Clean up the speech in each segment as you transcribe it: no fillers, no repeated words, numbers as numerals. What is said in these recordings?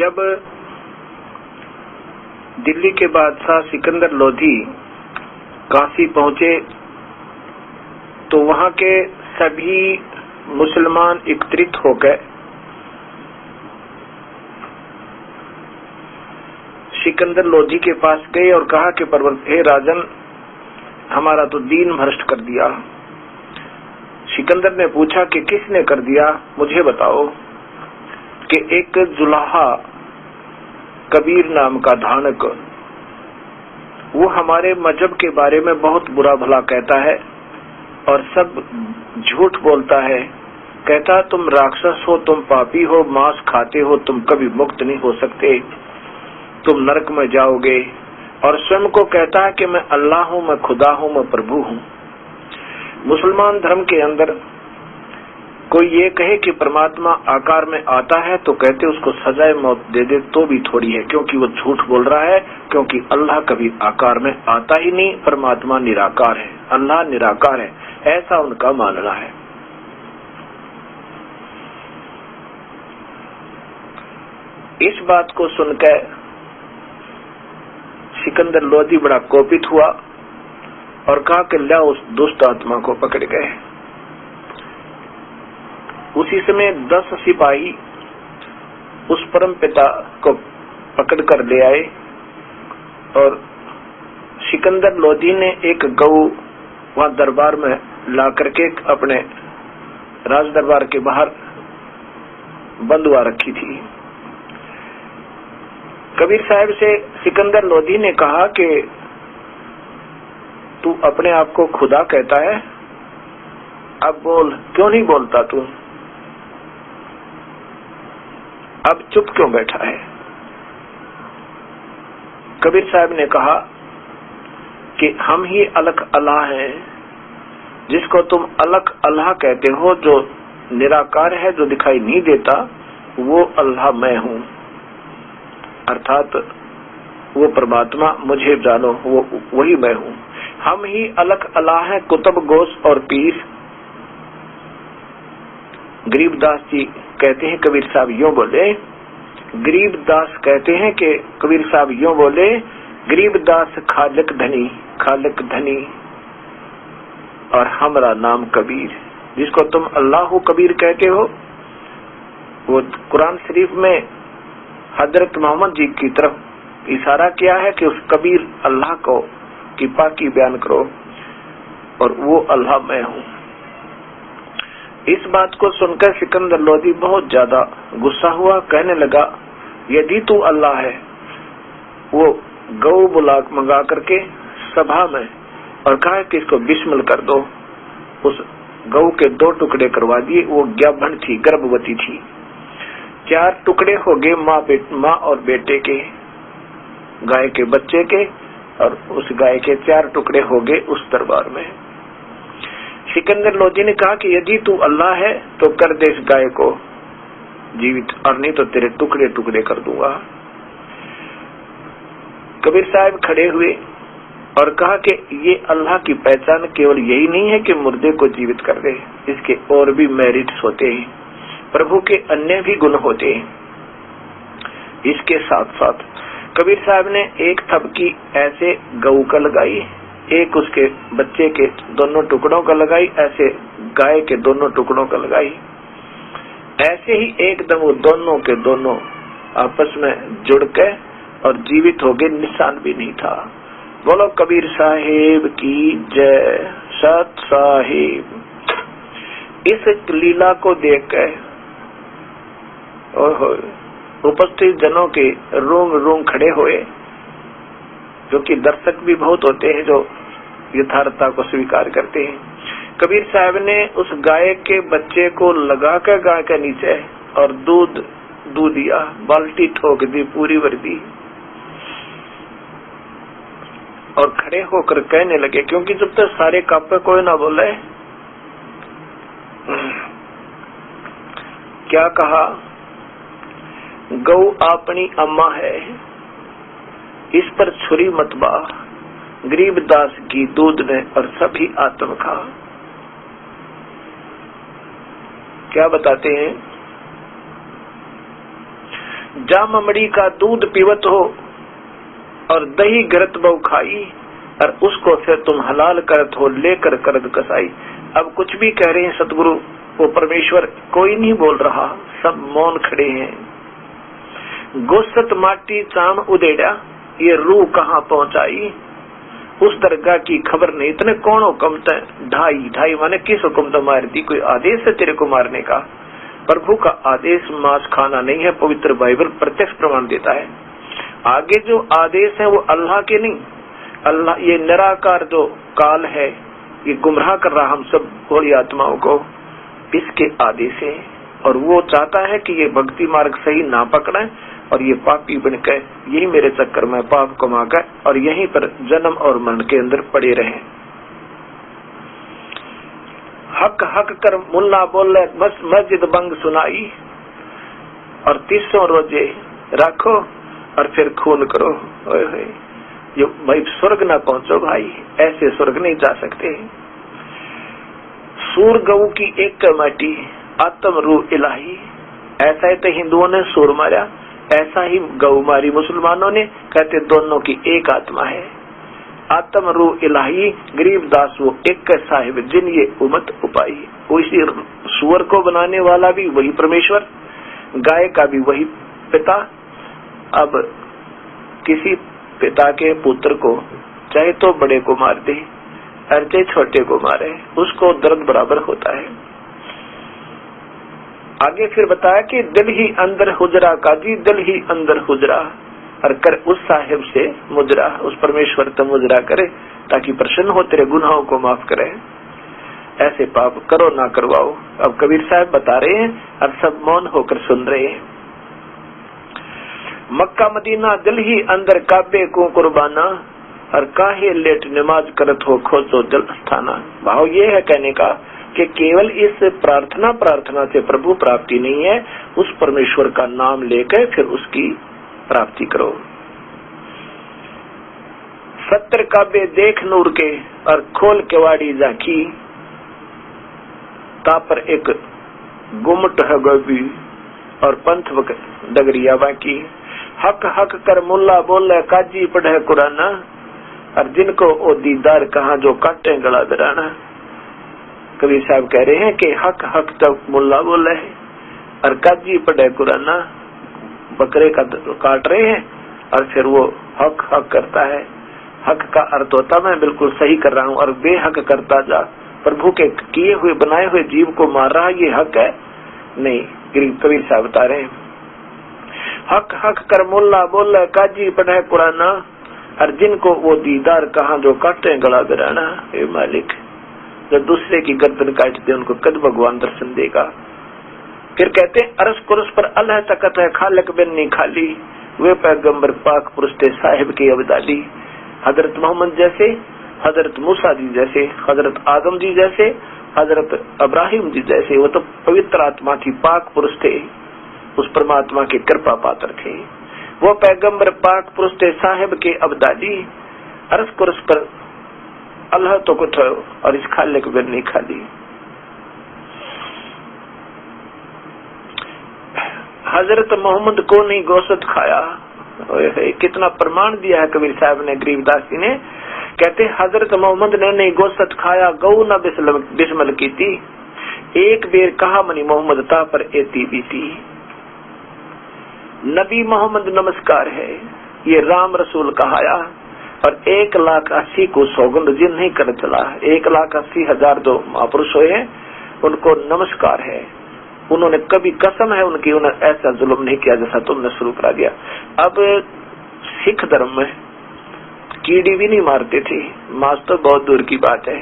जब दिल्ली के बादशाह सिकंदर लोधी काशी पहुंचे तो वहां के सभी मुसलमान एकत्रित होकर सिकंदर लोधी के पास गए और कहा कि हे राजन, हमारा तो दीन भ्रष्ट कर दिया। सिकंदर ने पूछा कि किसने कर दिया, मुझे बताओ। कि एक जुलाहा कबीर नाम का धानक, वो हमारे मजहब के बारे में बहुत बुरा भला कहता है और सब झूठ बोलता है। कहता तुम राक्षस हो, तुम पापी हो, मांस खाते हो, तुम कभी मुक्त नहीं हो सकते, तुम नरक में जाओगे। और स्वयं को कहता है कि मैं अल्लाह हूं, मैं खुदा हूं, मैं प्रभु हूं। मुसलमान धर्म के अंदर कोई ये कहे कि परमात्मा आकार में आता है तो कहते उसको सजाए मौत दे दे तो भी थोड़ी है, क्योंकि वो झूठ बोल रहा है। क्योंकि अल्लाह कभी आकार में आता ही नहीं, परमात्मा निराकार है, अल्लाह निराकार है, ऐसा उनका मानना है। इस बात को सुनकर सिकंदर लोधी बड़ा कोपित हुआ और कहा कि ला उस दुष्ट आत्मा को पकड़ गए। उसी समय 10 सिपाही उस परम पिता को पकड़ कर ले आए और सिकंदर लोधी ने एक गऊ वहां दरबार में ला करके अपने राज दरबार के बाहर बंधवा रखी थी। कबीर साहब से सिकंदर लोधी ने कहा कि तू अपने आप को खुदा कहता है, अब बोल, क्यों नहीं बोलता तू? अब चुप क्यों बैठा है? कबीर साहब ने कहा कि हम ही अलग अल्लाह हैं, जिसको तुम अलग अल्लाह कहते हो, जो निराकार है, जो दिखाई नहीं देता, वो अल्लाह मैं हूं। अर्थात वो परमात्मा मुझे जानो, वो वही मैं हूं। हम ही अलग अल्लाह हैं। कुतुब गोस और पीर गरीबदास जी कहते हैं, कबीर साहब यूं बोले, गरीबदास कहते हैं कि कबीर साहब यूं बोले, गरीबदास खालिक धनी, खालिक धनी और हमारा नाम कबीर। जिसको तुम अल्लाह कबीर कहते हो, वो कुरान शरीफ में हजरत मोहम्मद जी की तरफ इशारा किया है कि उस कबीर अल्लाह को की पाकी बयान करो और वो अल्लाह मैं हूं। इस बात को सुनकर सिकंदर लोधी बहुत ज्यादा गुस्सा हुआ। कहने लगा, यदि तू अल्लाह है, वो गौ बुला मंगा करके सभा में और कहा कि इसको बिस्मिल कर दो। उस गौ के 2 टुकड़े करवा दिए। वो ज्ञाभन थी, गर्भवती थी। 4 टुकड़े हो गए माँ और बेटे के, गाय के बच्चे के, और उस गाय के 4 टुकड़े हो गए उस दरबार में। सिकंदर लोधी ने कहा कि यदि तू अल्लाह है तो कर दे इस गाय को जीवित, और नहीं तो तेरे टुकड़े टुकड़े कर दूंगा। कबीर साहब खड़े हुए और कहा कि ये अल्लाह की पहचान केवल यही नहीं है कि मुर्दे को जीवित कर दे, इसके और भी मेरिट्स होते हैं, प्रभु के अन्य भी गुण होते हैं। इसके साथ साथ कबीर साहब ने एक थपकी ऐसे गऊ का लगाई, एक उसके बच्चे के दोनों टुकड़ों का लगाई, ऐसे गाय के दोनों टुकड़ों का लगाई। ऐसे ही एकदम वो दोनों के दोनों आपस में जुड़ के और जीवित हो गए, निशान भी नहीं था। बोलो कबीर साहेब की जय, सत साहिब। इस लीला को देख कर उपस्थित जनों के रूम रूम खड़े हुए, जो कि दर्शक भी बहुत होते हैं जो यथार्थता को स्वीकार करते हैं। कबीर साहब ने उस गाय के बच्चे को लगा कर गाय के नीचे और दूध दिया, बाल्टी ठोक दी, पूरी भर दी और खड़े होकर कहने लगे, क्योंकि जब तक सारे कापे कोई ना बोले, क्या कहा, गौ अपनी अम्मा है, इस पर छुरी मत बा, गरीबदास की दूध ने और सभी आत्म खा। क्या बताते हैं, जाममड़ी का दूध पीवत हो और दही गरत बहु खाई, और उसको फिर तुम हलाल करत हो लेकर करद कसाई। अब कुछ भी कह रहे हैं सतगुरु, वो परमेश्वर, कोई नहीं बोल रहा, सब मौन खड़े हैं। गोसत माटी चाम उदेड़ा, ये रूह कहाँ पहुंचाई, उस दरगाह की खबर नहीं। इतने कौन हुक्म थे, ढाई ढाई माने किस हुक्म तो मार दी, कोई आदेश है तेरे को मारने का? प्रभु का आदेश मांस खाना नहीं है, पवित्र बाइबल प्रत्यक्ष प्रमाण देता है। आगे जो आदेश है वो अल्लाह के नहीं, अल्लाह ये निराकार जो काल है, ये गुमराह कर रहा हम सब भोली आत्माओं को, इसके आदेश है। और वो चाहता है कि ये भक्ति मार्ग सही ना पकड़े और ये पापी बनकर यही मेरे चक्कर में पाप कमा कर और यहीं पर जन्म और मरण के अंदर पड़े रहे। हक हक कर मुल्ला बोले मस्जिद बंग सुनाई, और 300 रोजे रखो और फिर खून करो। ये भाई स्वर्ग ना पहुंचो भाई, ऐसे स्वर्ग नहीं जा सकते। सूर गऊ की एक कमाटी आत्म रूह इलाही, ऐसा ही तो हिंदुओं ने सूर मारा, ऐसा ही गऊ मारी मुसलमानों ने, कहते दोनों की एक आत्मा है। आत्म रूह इलाही गरीबदास वो एक साहिब जिन ये उम्मत उपाई। उसी सुअर को बनाने वाला भी वही परमेश्वर, गाय का भी वही पिता। अब किसी पिता के पुत्र को चाहे तो बड़े को मार दे और चाहे छोटे को मारे, उसको दर्द बराबर होता है। आगे फिर बताया कि दिल ही अंदर हुजरा काजी, दिल ही अंदर हुजरा, और कर उस साहिब से मुजरा, उस परमेश्वर से मुजरा करे ताकि प्रसन्न हो, तेरे गुनाहों को माफ करे। ऐसे पाप करो ना करवाओ। अब कबीर साहब बता रहे हैं और सब मौन होकर सुन रहे हैं। मक्का मदीना दिल ही अंदर काबे को कुर्बाना, और काहे लेट नमाज करत हो खोजो जल स्थाना। भाव ये है कहने का कि केवल इस प्रार्थना से प्रभु प्राप्ति नहीं है, उस परमेश्वर का नाम लेकर फिर उसकी प्राप्ति करो। 70 काबे देख नूर के और खोल केवाड़ी झांकी, तापर एक गुमट है गोबी और पंथ डगरिया बाकी। हक हक कर मुल्ला बोले काजी पढ़े कुराना, और जिनको ओ दीदार कहा जो काटे गला दराना। कबीर साहब कह रहे हैं कि हक हक तक मुल्ला बोले है और काजी पढ़े कुराना, बकरे का काट रहे हैं और फिर वो हक हक करता है। हक का अर्थ होता मैं बिल्कुल सही कर रहा हूँ, और बेहक करता जा प्रभु के किए हुए बनाए हुए जीव को मार रहा, ये हक है नहीं। कबीर साहब बता रहे हैं हक हक कर मुल्ला बोले काजी पढ़े कुराना, और जिनको वो दीदार कहा जो काटे गला दराना। हे मालिक, जब दूसरे की गर्दन काटते उनको कद भगवान दर्शन देगा। फिर कहते अरस कुरस पर अल्लाह तकत है खालक बिन नहीं खाली, वे पैगंबर पाक पुरुष थे साहिब की अबदाली। हजरत मोहम्मद जैसे, हजरत मूसा जी जैसे, हजरत आदम जी जैसे, हजरत इब्राहिम जी जैसे, वो तो पवित्र आत्मा थी, पाक पुरुष थे, उस परमात्मा के कृपा पात्र थे। वो पैगंबर पाक पुरुष थे साहिब के अबदाली। अरस कुरस पर अल्लाह तो कुछ और इस खालिक बिन नहीं खाली। हजरत मोहम्मद को नहीं गोश्त खाया, कितना प्रमाण दिया है कबीर साहब ने, गरीबदास जी ने। कहते हजरत मोहम्मद ने नहीं गोश्त खाया, गऊ न बिस्मल की थी, एक बेर कहा मनी मोहम्मद ता पर एती बीती। नबी मोहम्मद नमस्कार है, ये राम रसूल कहाया, और 1,80,000 को सौगंध जिन नहीं कर चला। 1,80,000 जो महापुरुष हुए हैं उनको नमस्कार है, उन्होंने कभी कसम है उनकी, उन्होंने ऐसा जुल्म नहीं किया जैसा तुमने शुरू करा दिया। अब सिख धर्म में कीड़ी भी नहीं मारते थे, मांस तो बहुत दूर की बात है।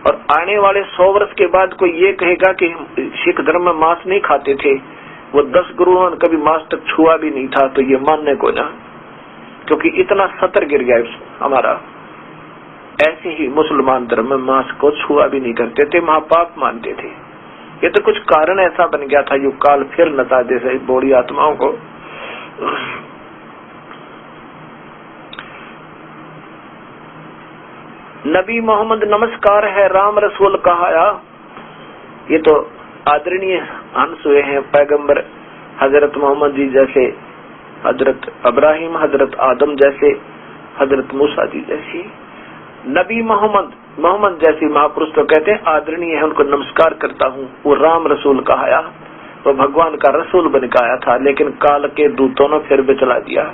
और आने वाले 100 वर्ष के बाद कोई ये कहेगा कि सिख धर्म में मांस नहीं खाते थे, वो 10 गुरुओं ने कभी मांस तक छुआ भी नहीं था, तो ये मानने को ना, क्योंकि इतना सतर गिर गया हमारा। ऐसे ही मुसलमान धर्म में मांस को छुआ भी नहीं करते थे, महापाप मानते थे। ये तो कुछ कारण ऐसा बन गया था, युग काल फिर नता दे सही बोड़ी आत्माओं को। नबी मोहम्मद नमस्कार है राम रसूल कहाया, ये तो आदरणीय हंस हुए हैं पैगंबर हजरत मोहम्मद जी जैसे हजरत इब्राहिम, हजरत आदम जैसे, हजरत मूसा जी जैसी, नबी मोहम्मद जैसी महापुरुष तो कहते हैं आदरणीय है, उनको नमस्कार करता हूँ। वो राम रसूल कहाया, वो भगवान का रसूल बन के आया था, लेकिन काल के दूतों ने फिर भी चला दिया।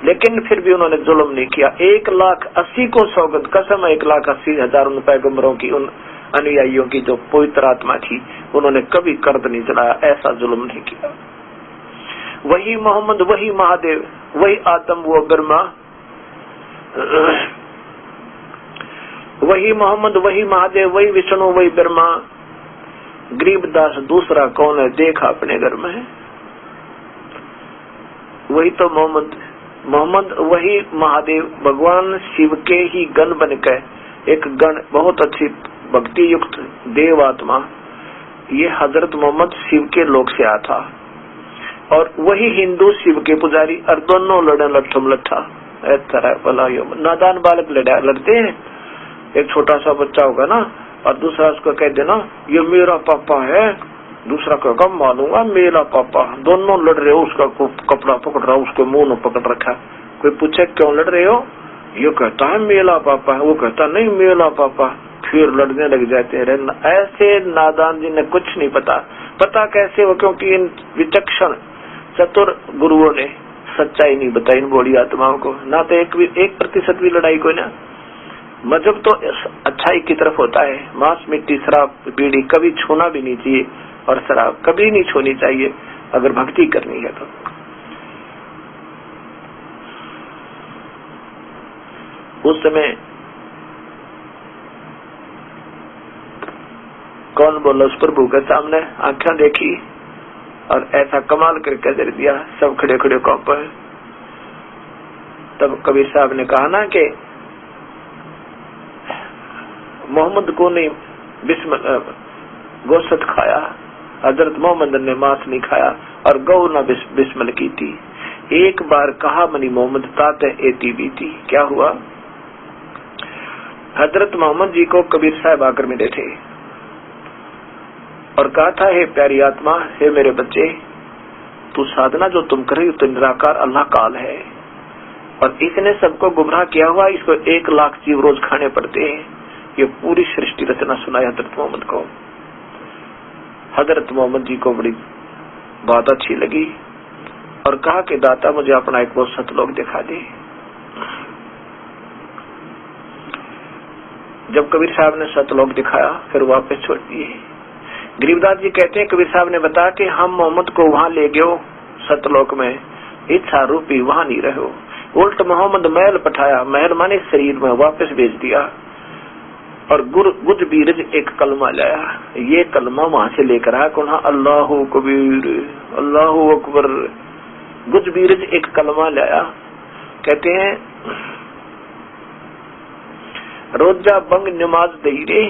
लेकिन फिर भी उन्होंने जुल्म नहीं किया। 1,80,000 को सौगंध कसम, 1,80,000 पैगंबरों की, उन अनुयायियों की जो पवित्र आत्मा थी, उन्होंने कभी कर्द नहीं चलाया, ऐसा जुल्म नहीं किया। वही मोहम्मद, वही महादेव, वही आदम, वो ब्रह्मा, वही मोहम्मद, वही महादेव, वही विष्णु, वही ब्रह्मा। गरीबदास दूसरा कौन है, देखा अपने घर में, वही तो मोहम्मद वही महादेव, भगवान शिव के ही गण बनकर, एक गण बहुत अच्छी भक्ति युक्त देव आत्मा, ये हजरत मोहम्मद शिव के लोक से आया था। और वही हिंदू शिव के पुजारी, और दोनों लड़े लट्ठम लट्ठा। नादान बालक लड़ते हैं, एक छोटा सा बच्चा होगा ना, और दूसरा उसको कह देना ये मेरा पापा है, दूसरा कहेगा मानूंगा मेरा पापा। दोनों लड़ रहे हो, उसका कपड़ा पकड़ रहा, उसके मुंह में पकड़ रखा। कोई पूछे क्यों लड़ रहे हो, ये कहता है मेरा पापा है, वो कहता नहीं मेरा पापा, फिर लड़ने लग जाते हैं। ऐसे नादान जिन्हें कुछ नहीं पता कैसे हो, क्योंकि इन विचक्षण चतुर गुरुओं ने सच्चाई नहीं बताई इन बूढ़ी आत्माओं को। ना तो 1% भी लड़ाई कोई ना। मजहब तो अच्छाई की तरफ होता है। मांस, मिट्टी, शराब, बीड़ी कभी छूना भी नहीं चाहिए, और शराब कभी नहीं छूनी चाहिए अगर भक्ति करनी है तो। उस समय कौन बोला, उस प्रभु के सामने आंखें देखी और ऐसा कमाल करके दे दिया, सब खड़े खड़े कांपे। तब कबीर साहब ने कहा ना कि मोहम्मद को ने गोश्त खाया, हजरत मोहम्मद ने मांस नहीं खाया, और गौ न बिस्मिल की थी। एक बार कहा मनी मोहम्मद तात एती बीती। क्या हुआ, हजरत मोहम्मद जी को कबीर साहब आकर मिले थे और कहा था, हे प्यारी आत्मा, हे मेरे बच्चे, तू साधना जो तुम कर रही हो तो निराकार अल्लाह काल है, और इसने सबको गुमराह किया हुआ, इसको 1,00,000 जीव रोज खाने पड़ते हैं। ये पूरी सृष्टि रचना सुनाई हजरत मोहम्मद को। हजरत मोहम्मद जी को बड़ी बात अच्छी लगी और कहा कि दाता मुझे अपना एक वो सतलोक दिखा दे। जब कबीर साहब ने सतलोक दिखाया, फिर वापस छोड़ दिए। गरीबदास जी कहते हैं कबीर साहब ने बताया कि हम मोहम्मद को वहां ले गयो सतलोक में, इच्छा रूपी वहां नहीं रहो। उल्ट मोहम्मद महल पठाया, महल माने शरीर में वापस भेज दिया, और गुज बीरज एक कलमा लाया। ये कलमा वहां से लेकर आया कौन, अल्लाहु कबीर, अल्लाहु अकबर। गुज बीरज एक कलमा लाया। कहते हैं रोजा बंग नमाज दई रे,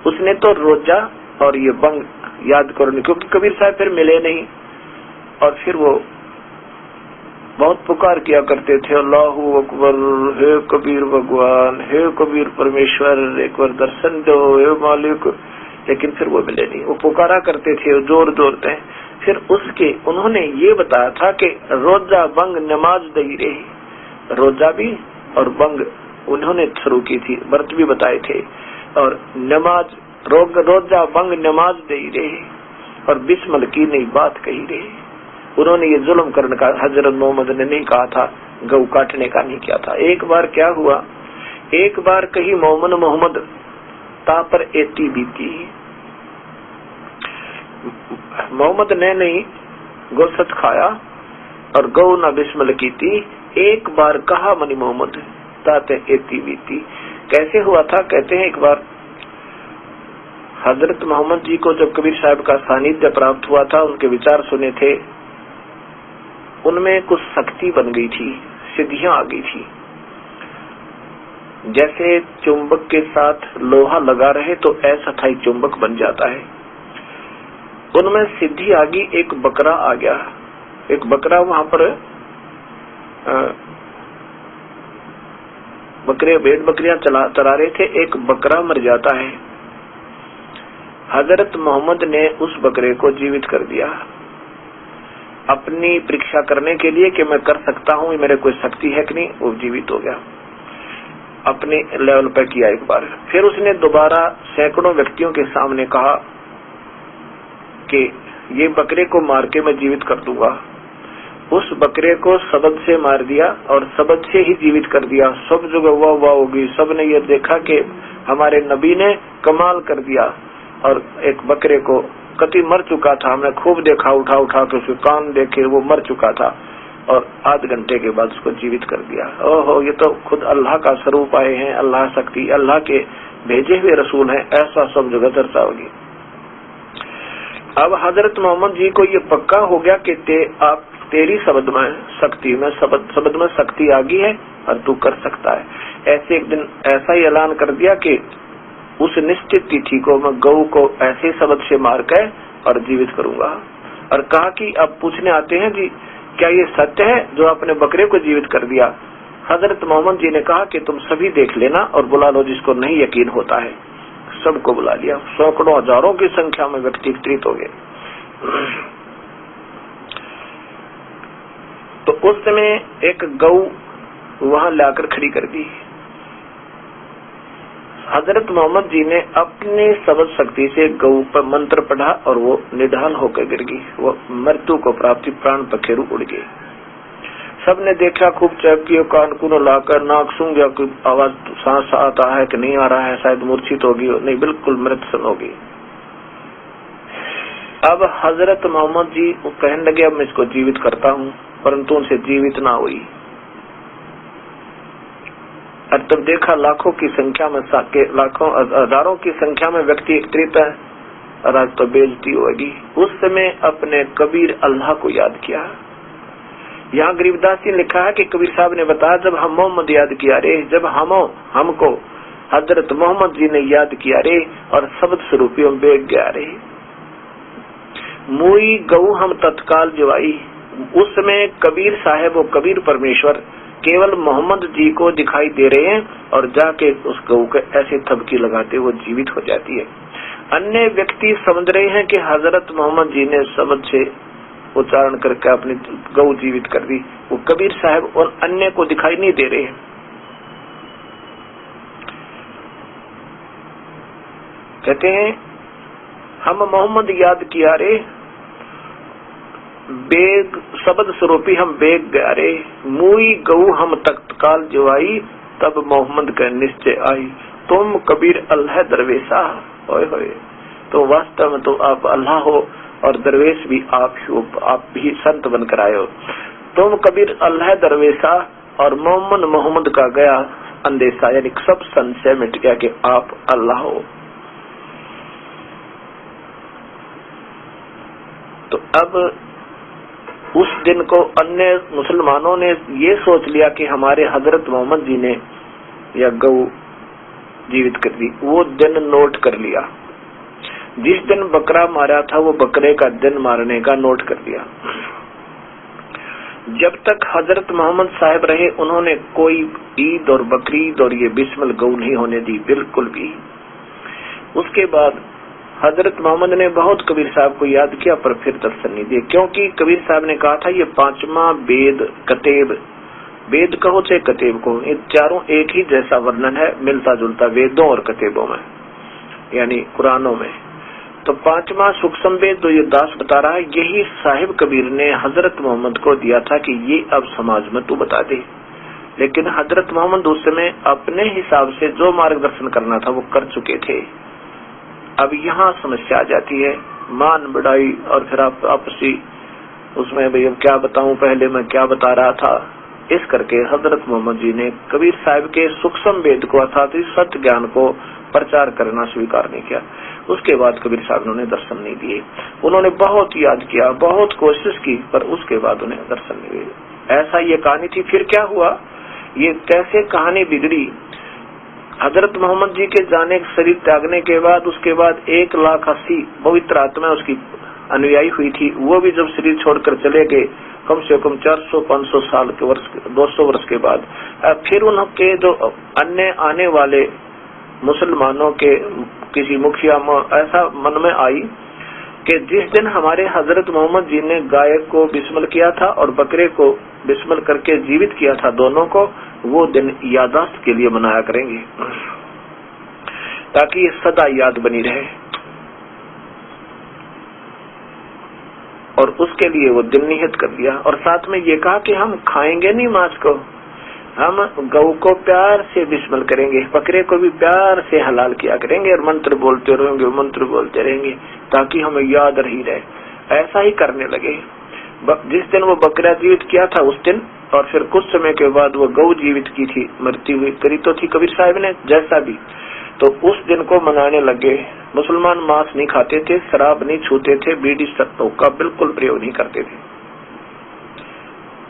उसने तो रोजा और ये बंग याद करो, क्योंकि कबीर साहब फिर मिले नहीं, और फिर वो बहुत पुकार किया करते थे, अल्लाहु अकबर, हे कबीर भगवान, हे कबीर परमेश्वर, एक बार दर्शन दो, हे मालिक। लेकिन फिर वो मिले नहीं। वो पुकारा करते थे जोर जोर से। फिर उसके उन्होंने ये बताया था कि रोजा बंग नमाज दई रे, रोजा भी और बंग उन्होंने शुरू की थी, व्रत भी बताए थे, और नमाज रोजा बंग नमाज दई रे, और बिस्मिल की नहीं बात कही रे। उन्होंने ये जुल्म करने का हजरत मोहम्मद ने नहीं कहा था, गौ काटने का नहीं किया था। एक बार क्या हुआ, एक बार कही मोहम्मद ता पर एती बीती, मोहम्मद ने नहीं गोश्त खाया और गौ न बिस्मिल की थी। एक बार कहा मनी मोहम्मद ताते एती बीती। कैसे हुआ था, कहते हैं एक बार हजरत मोहम्मद जी को जब कबीर साहब का सानिध्य प्राप्त हुआ था, उनके विचार सुने थे, उनमें कुछ शक्ति बन गई थी, सिद्धियां आ गई थी। जैसे चुंबक के साथ लोहा लगा रहे तो ऐसा था चुंबक बन जाता है। उनमें सिद्धि आ गई, एक बकरा आ गया। एक बकरा वहां पर बकरे भेड़ बकरियां चरा रहे थे, एक बकरा मर जाता है। हजरत मोहम्मद ने उस बकरे को जीवित कर दिया। अपनी परीक्षा करने के लिए कि मैं कर सकता हूँ, मेरे कोई शक्ति है कि नहीं, वो जीवित हो गया। अपने लेवल पर किया एक बार। फिर उसने दोबारा सैकड़ों व्यक्तियों के सामने कहा कि ये बकरे को मार के मैं जीवित कर दूंगा। उस बकरे को शब्द से मार दिया और शब्द से ही जीवित कर दिया। सब जगह वाह वाह होगी, सबने ये देखा कि हमारे नबी ने कमाल कर दिया। और एक बकरे को कति मर चुका था, हमने खूब देखा, उठा उठा के उसके कान देखे, वो मर चुका था, और आध घंटे के बाद उसको जीवित कर दिया। ओहो, ये तो खुद अल्लाह का स्वरूप आए हैं, अल्लाह शक्ति, अल्लाह के भेजे हुए रसूल हैं, ऐसा सब जगह चर्चा होगी। अब हजरत मोहम्मद जी को ये पक्का हो गया कि तेरी शब्द में शक्ति में शब्द में शक्ति आ गई है और तू कर सकता है। ऐसे एक दिन ऐसा ही ऐलान कर दिया कि उस निश्चित तिथि को मैं गऊ को ऐसे शब्द से मार कर और जीवित करूंगा। और कहा कि अब पूछने आते हैं जी, क्या ये सत्य है जो आपने बकरे को जीवित कर दिया? हजरत मोहम्मद जी ने कहा कि तुम सभी देख लेना और बुला लो जिसको नहीं यकीन होता है। सबको बुला लिया। सैकड़ों हजारों की संख्या में व्यक्ति एकत्रित हो गए। तो उस समय एक गऊ वहां लाकर खड़ी कर दी। हजरत मोहम्मद जी ने अपनी शब्द शक्ति से गऊ पर मंत्र पढ़ा और वो निढाल होकर गिर गई। वो मृत्यु को प्राप्ति, प्राण पखेरु उड़ गए। सबने देखा, खूब चेक किया, कान को लाकर नाक सूंघ गया, कोई आवाज सांस आता है कि नहीं आ रहा है, शायद मूर्छित होगी, नहीं बिल्कुल मृत होगी। अब हजरत मोहम्मद जी कहने लगे अब मैं इसको जीवित करता हूँ, परंतु उनसे जीवित ना हुई। और तब देखा लाखों की संख्या में, लाखों हजारों की संख्या में व्यक्ति एकत्रित है और आज तो बेइज्जती होगी। उस समय अपने कबीर अल्लाह को याद किया। यहाँ गरीबदास जी ने लिखा है कि कबीर साहब ने बताया, जब हम मोहम्मद याद किया रे, जब हमको हजरत मोहम्मद जी ने याद किया रे और शब्द स्वरूपियों बेग गया रे। मुई गऊ हम तत्काल जवाई। उस समय कबीर साहब और कबीर परमेश्वर केवल मोहम्मद जी को दिखाई दे रहे हैं और जाके उस गऊ के ऐसे थपकी लगाते वो जीवित हो जाती है। अन्य व्यक्ति समझ रहे हैं कि हजरत मोहम्मद जी ने शब्द से उच्चारण करके अपनी गऊ जीवित कर दी। वो कबीर साहब और अन्य को दिखाई नहीं दे रहे हैं। कहते हैं हम मोहम्मद याद किया रे, बेग शब्द स्वरूपी हम बेग गया रे। मुई गऊ हम तत्काल जवाई, तब मोहम्मद का निश्चय आई। तुम कबीर अल्लाह दरवेशा। ओए होए, तो वास्तव में तो आप अल्लाह हो और दरवेश भी आप भी संत बनकर आए हो। तुम कबीर अल्लाह दरवेशा और मोहम्मद का गया अंदेशा, यानी सब संशय मिट गया कि आप अल्लाह हो। तो अब उस दिन को अन्य मुसलमानों ने ये सोच लिया कि हमारे हजरत मोहम्मद जी ने या गऊ जीवित कर दी। वो दिन नोट कर लिया। जिस दिन बकरा मारा था वो बकरे का दिन मारने का नोट कर दिया। जब तक हजरत मोहम्मद साहब रहे उन्होंने कोई ईद और बकरीद और ये बिस्मिल गऊ नहीं होने दी, बिल्कुल भी। उसके बाद हजरत मोहम्मद ने बहुत कबीर साहब को याद किया पर फिर दर्शन नहीं दिए, क्योंकि कबीर साहब ने कहा था ये पांचवा वेद कतेब, वेद कहो चाहे कतेब कहो, ये चारों एक ही जैसा वर्णन है, मिलता जुलता वेदों और कतेबों में, यानी कुरानों में। तो पांचवा सूक्ष्म वेद जो ये दास बता रहा है, यही साहिब कबीर ने हजरत मोहम्मद को दिया था कि ये अब समाज में तू बता दे। लेकिन हजरत मोहम्मद उस समय अपने हिसाब से जो मार्गदर्शन करना था वो कर चुके थे। अब यहाँ समस्या आ जाती है, मान बढ़ाई और फिर आप आपसी उसमें भाई अब क्या बताऊं, पहले मैं क्या बता रहा था। इस करके हजरत मोहम्मद जी ने कबीर साहब के सूक्ष्म वेद को अर्थात सत्य ज्ञान को प्रचार करना स्वीकार नहीं किया। उसके बाद कबीर साहब ने दर्शन नहीं दिए। उन्होंने बहुत याद किया, बहुत कोशिश की, पर उसके बाद उन्हें दर्शन नहीं दिए। ऐसा ये कहानी थी। फिर क्या हुआ, ये कैसे कहानी बिगड़ी। हजरत मोहम्मद जी के जाने शरीर त्यागने के बाद उसके बाद 1,80,000 पवित्र आत्मा उसकी अनुयायी हुई थी। वो भी जब शरीर छोड़कर चले गए कम से कम 400-500 साल के वर्ष 200 वर्ष के बाद, फिर उनके जो अन्य आने वाले मुसलमानों के किसी मुखिया ऐसा मन में आई कि जिस दिन हमारे हजरत मोहम्मद जी ने गाय को बिस्मिल किया था और बकरे को बिस्मिल करके जीवित किया था, दोनों को, वो दिन यादाश्त के लिए मनाया करेंगे ताकि ये सदा याद बनी रहे। और उसके लिए वो दिन निहित कर दिया। और साथ में ये कहा कि हम खाएंगे नहीं मांस को, हम गौ को प्यार से बिस्मिल करेंगे, बकरे को भी प्यार से हलाल किया करेंगे और मंत्र बोलते रहेंगे, मंत्र बोलते रहेंगे ताकि हमें याद रही रहे। ऐसा ही करने लगे। जिस दिन वो बकरा जीवित किया था उस दिन, और फिर कुछ समय के बाद वो गौ जीवित की थी, मरती हुई करी तो थी कबीर साहब ने जैसा भी, तो उस दिन को मनाने लगे। मुसलमान मांस नहीं खाते थे, शराब नहीं छूते थे, बीड़ी सत्तों का बिल्कुल प्रयोग नहीं करते थे।